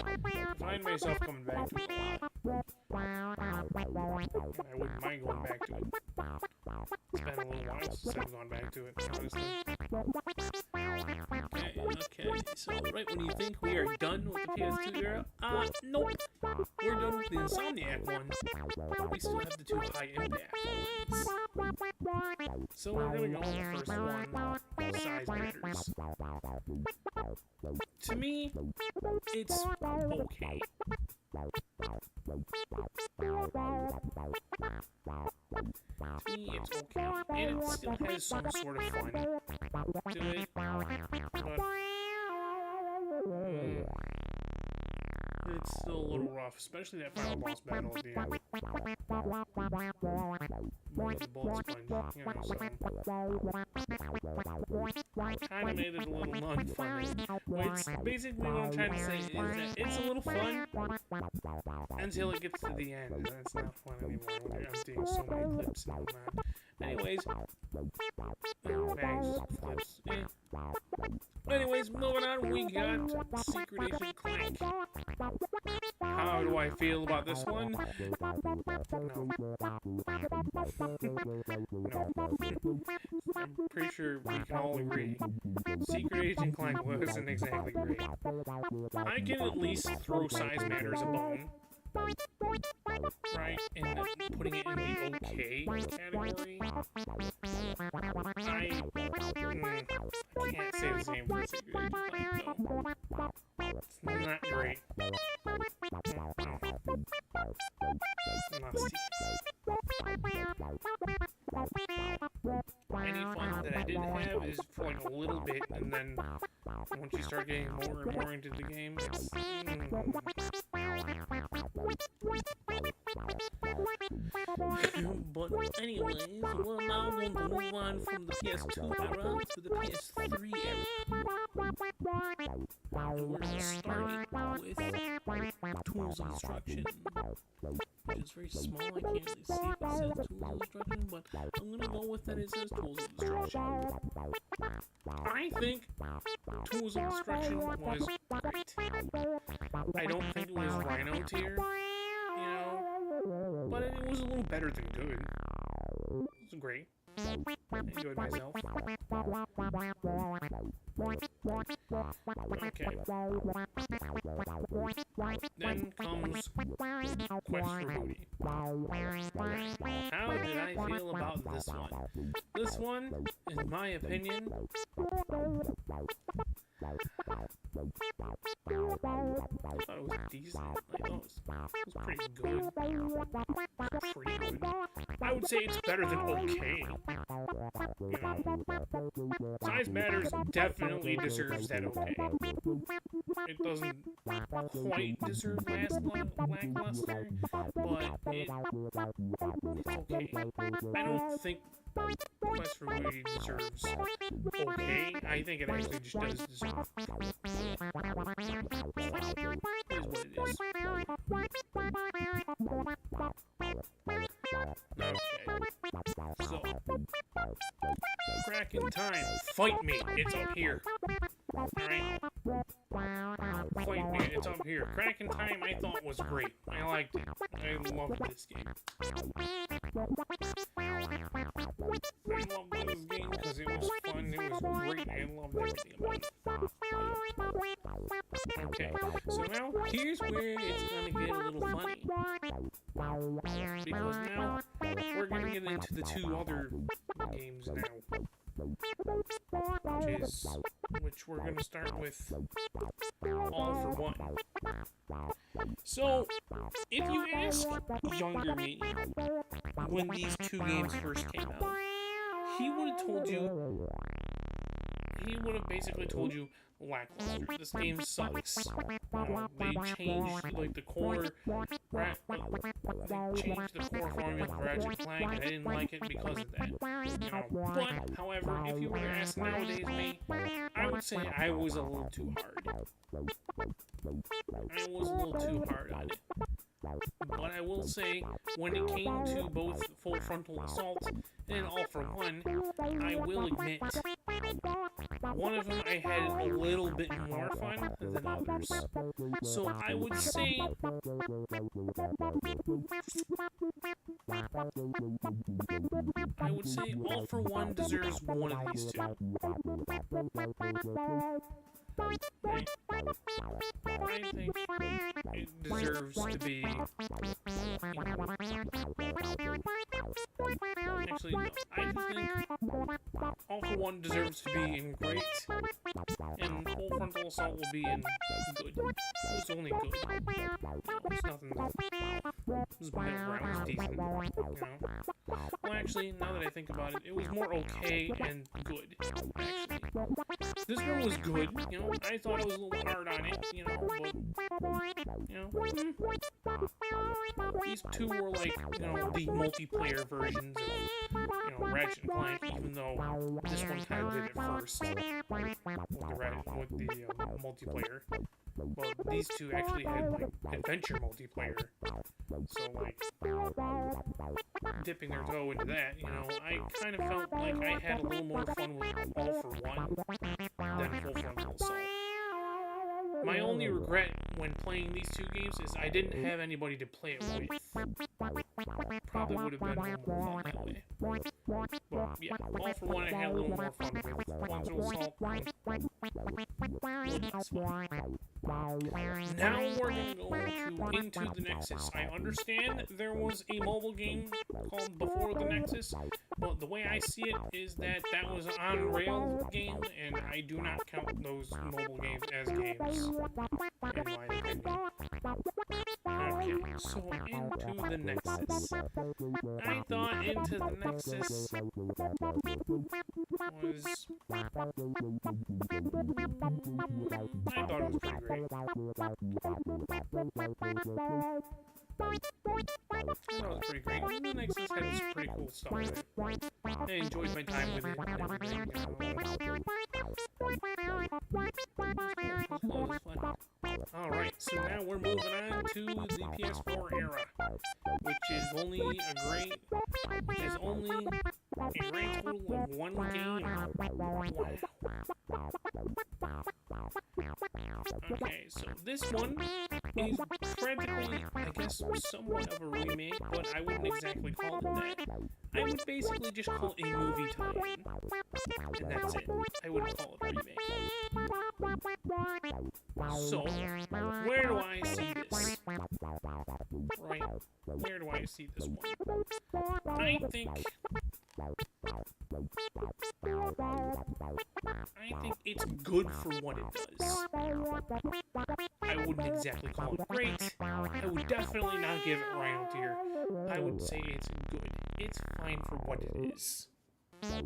I find myself coming back to it a lot. I wouldn't mind going back to it. It's been a little while since I've gone back to it, honestly. Okay, so right when you think we are done with the PS2 era, nope. We're done with the Insomniac one. We still have the two high impact ones. So we're gonna go with the first one, Size Matters. To me, it's okay. To me, it's okay. And it still has some sort of fun to it. But it's still a little rough, especially that final boss battle at the end. With the bullet sponge, you know, so kind of made it a little non-fun. It's basically what I'm trying to say is that it's a little fun until it gets to the end. And it's not fun anymore when you're emptying so many clips and all that. Anyways, bags, clips, Anyways, moving on, we got Secret Agent Clank. How do I feel about this one? No. No. I'm pretty sure we can all agree Secret Agent Clank wasn't exactly great. I can at least throw Size Matters a bone. Right? And putting it in the okay category. I can't say the same for Secret Agent Clank, though. It's not great. Musty. Any fun that I did have is for like a little bit, and then once you start getting more and more into the game, it's... But anyways, we're now going to move on from the PS2 era to the PS3 era. And we're going to start it with Tools of Destruction. Which is very small, I can't really see if it says Tools of Destruction, but I'm going to go with that it says Tools of Destruction. I think Tools of Destruction was great. I don't think it was Rhino tier, you know, but it was a little better than good. It was great. I enjoyed myself. Okay. Then comes Quest for Booty. How did I feel about this one? This one, in my opinion, I thought it was decent. I thought it was pretty good. Pretty good. I would say it's better than okay. You know, Size Matters definitely deserves that okay. It doesn't quite deserve lackluster, but it's okay. I don't think Quest for Booty deserves okay. I think it actually just does deserve it is what it is. Okay. So, Crack in Time, fight me, it's up here. Alright? Fight me, it's up here. Crack in Time I thought was great. I liked it. I loved this game. I loved this game because it was fun, it was great, I loved everything about it. Okay, so now here's where it's gonna get a little funny. Because now we're gonna get into the two other games now. Which we're gonna start with All for One. So, if you ask younger me when these two games first came out, he would have basically told you lackluster. This game sucks. They changed like the core, they changed the core formula for Ratchet and Clank, and I didn't like it because of that. You know, but however, if you were to ask nowadays me, I would say I was a little too hard. I was a little too hard on it. But I will say, when it came to both Full Frontal Assault and All for One, I will admit one of them I had a little bit more fun than others. So I would say All for One deserves one of these two. Right? I think it deserves to be. Actually, no. I just think All for One deserves to be in great, and Full Frontal Assault will be in good. It was only good. It's nothing. It was middle ground. It was decent. You know. Well, actually, now that I think about it, it was more okay and good. Actually, this one was good. You know, I thought I was a little hard on it. You know, but these two were like, you know, the multiplayer versions of, you know, Ratchet and Clank. Even though this one kind of did it first with the multiplayer. Well, these two actually had like adventure multiplayer. So like dipping their toe into that, you know, I kind of felt like I had a little more fun with All for One than Full Frontal Assault. My only regret when playing these two games is I didn't have anybody to play it with. Probably would have been a little more fun that way. But yeah, All for One I had a little more fun with. Frontal Assault. Now we're going to go into the Nexus. I understand there was a mobile game called Before the Nexus, but the way I see it is that was an on-rail game, and I do not count those mobile games as games, in my opinion. Okay, so Into the Nexus. I thought Into the Nexus was... I thought it was pretty great. I thought it was pretty great. The Nexus had some pretty cool stuff in it. I enjoyed my time with it and everything. Alright, so now we're moving on to the PS4 era, which is only a grand total of one game. Okay, so this one is practically, I guess, somewhat of a remake, but I wouldn't exactly call it that. I would basically just call it a movie tie-in, and that's it. I wouldn't call it a remake. So, where do I see this? Right, where do I see this one? I think it's good for what it does. I wouldn't exactly call it great. I would definitely not give it right on tier. I would say it's good. It's fine for what it is. Okay.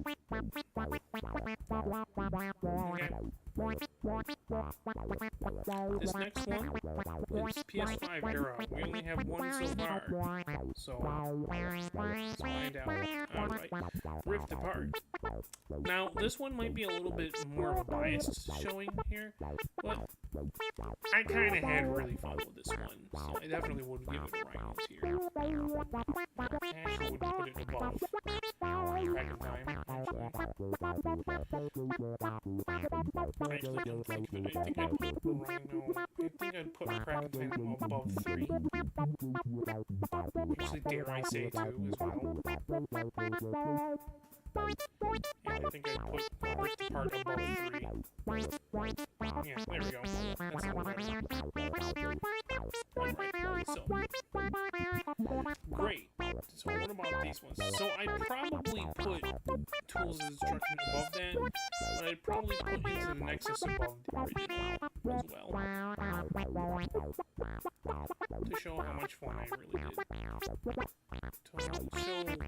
This next one is PS5 era. We only have one so far. So, let's find out. Alright. Rift Apart. Now, this one might be a little bit more of a biased showing here, but I kind of had really fun with this one, so I definitely would give it a right tier. I actually would put it above Crack in Time, actually. I actually don't think of it. I think I'd put Crack in Time above 3. Actually, dare I say 2 as well. Yeah, I think I'd put Rift Apart above 3. Yeah, there we go. That's the one I want. Alright, so. Great. So what about these ones? So I'd probably put Tools of Destruction above that, but I'd probably put Into the Nexus above the original as well. To show how much fun I really did. To show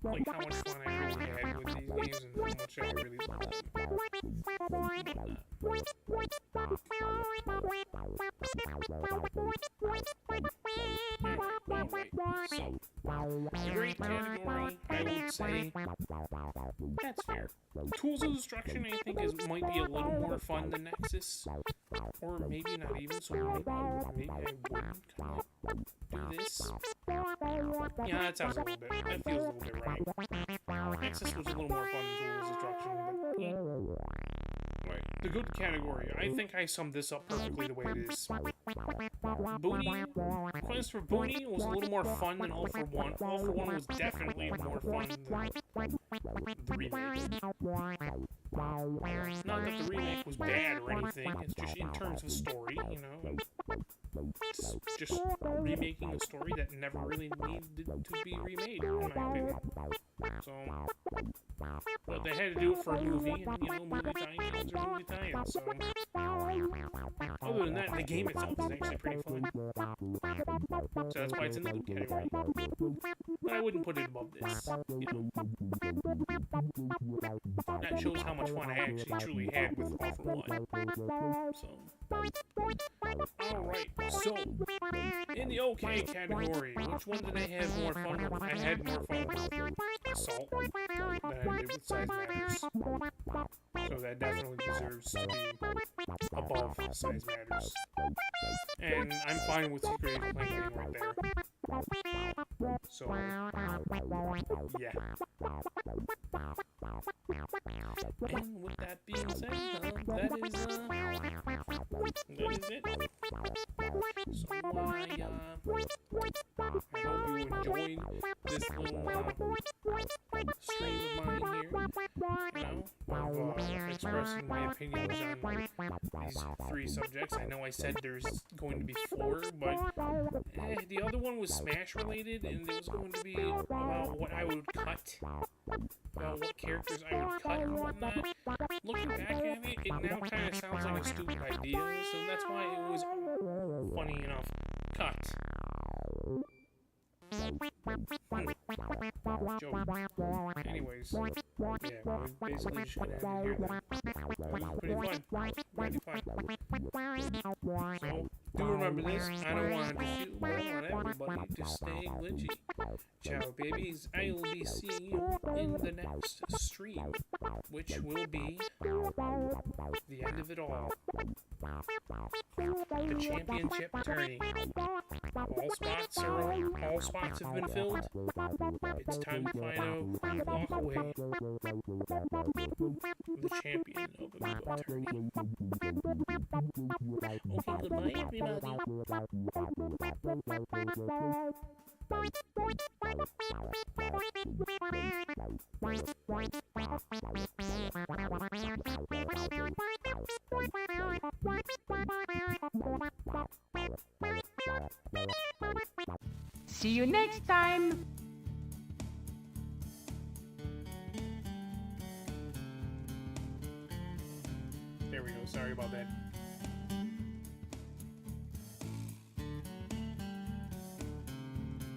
like how much fun I really had with these games and how much I really loved them. So, great category, I would say. That's fair. Tools of Destruction, I think, might be a little more fun than Nexus. Or maybe not even, so maybe I wouldn't kind of do this. Yeah, that sounds a little bit, that feels a little bit right. Nexus was a little more fun than Tools of Destruction, but... Right. the good category. I think I summed this up perfectly the way it is. Booty, Quest for Booty was a little more fun than All for One. All for One was definitely more fun than the remake. Not that the remake was bad or anything, it's just in terms of story, you know. It's just remaking a story that never really needed to be remade, in my opinion. So, but they had to do it for a movie, and, you know, movie tie-ins are movie tie-ins, so... Other than that, the game itself is actually pretty fun. So that's why it's in the good category. But I wouldn't put it above this, you know. That shows how much fun I actually truly had with All for One. So... Alright, so... In the okay category, which one did I have more fun with? I had more fun with Assault than I did with Size Matters. So that definitely deserves to be above Size Matters. And I'm fine with Secret Agent playing game right there. So, yeah. And with that being said, that is it. So, I hope you enjoyed this little stream of mine here, you know, of expressing my opinions on these 3 subjects. I know I said there's going to be 4, but the other one was Smash related, and it was going to be about what I would cut, about what characters I would cut and whatnot. Looking back at it, it now kind of sounds like a stupid idea, so that's why it was, funny enough, cut. Joke. Anyways, yeah, we're basically just gonna end it here then. Pretty fun. Pretty fun. So, do remember this, I don't want to shoot, but I want everybody to stay glitchy. Ciao, babies. I will be seeing you in the next stream, which will be the end of it all. The championship tourney. All spots have been filled. It's time to find out who walk away the champion of the Amiibo tourney. Okay, goodbye everybody. See you next time! There we go, sorry about that.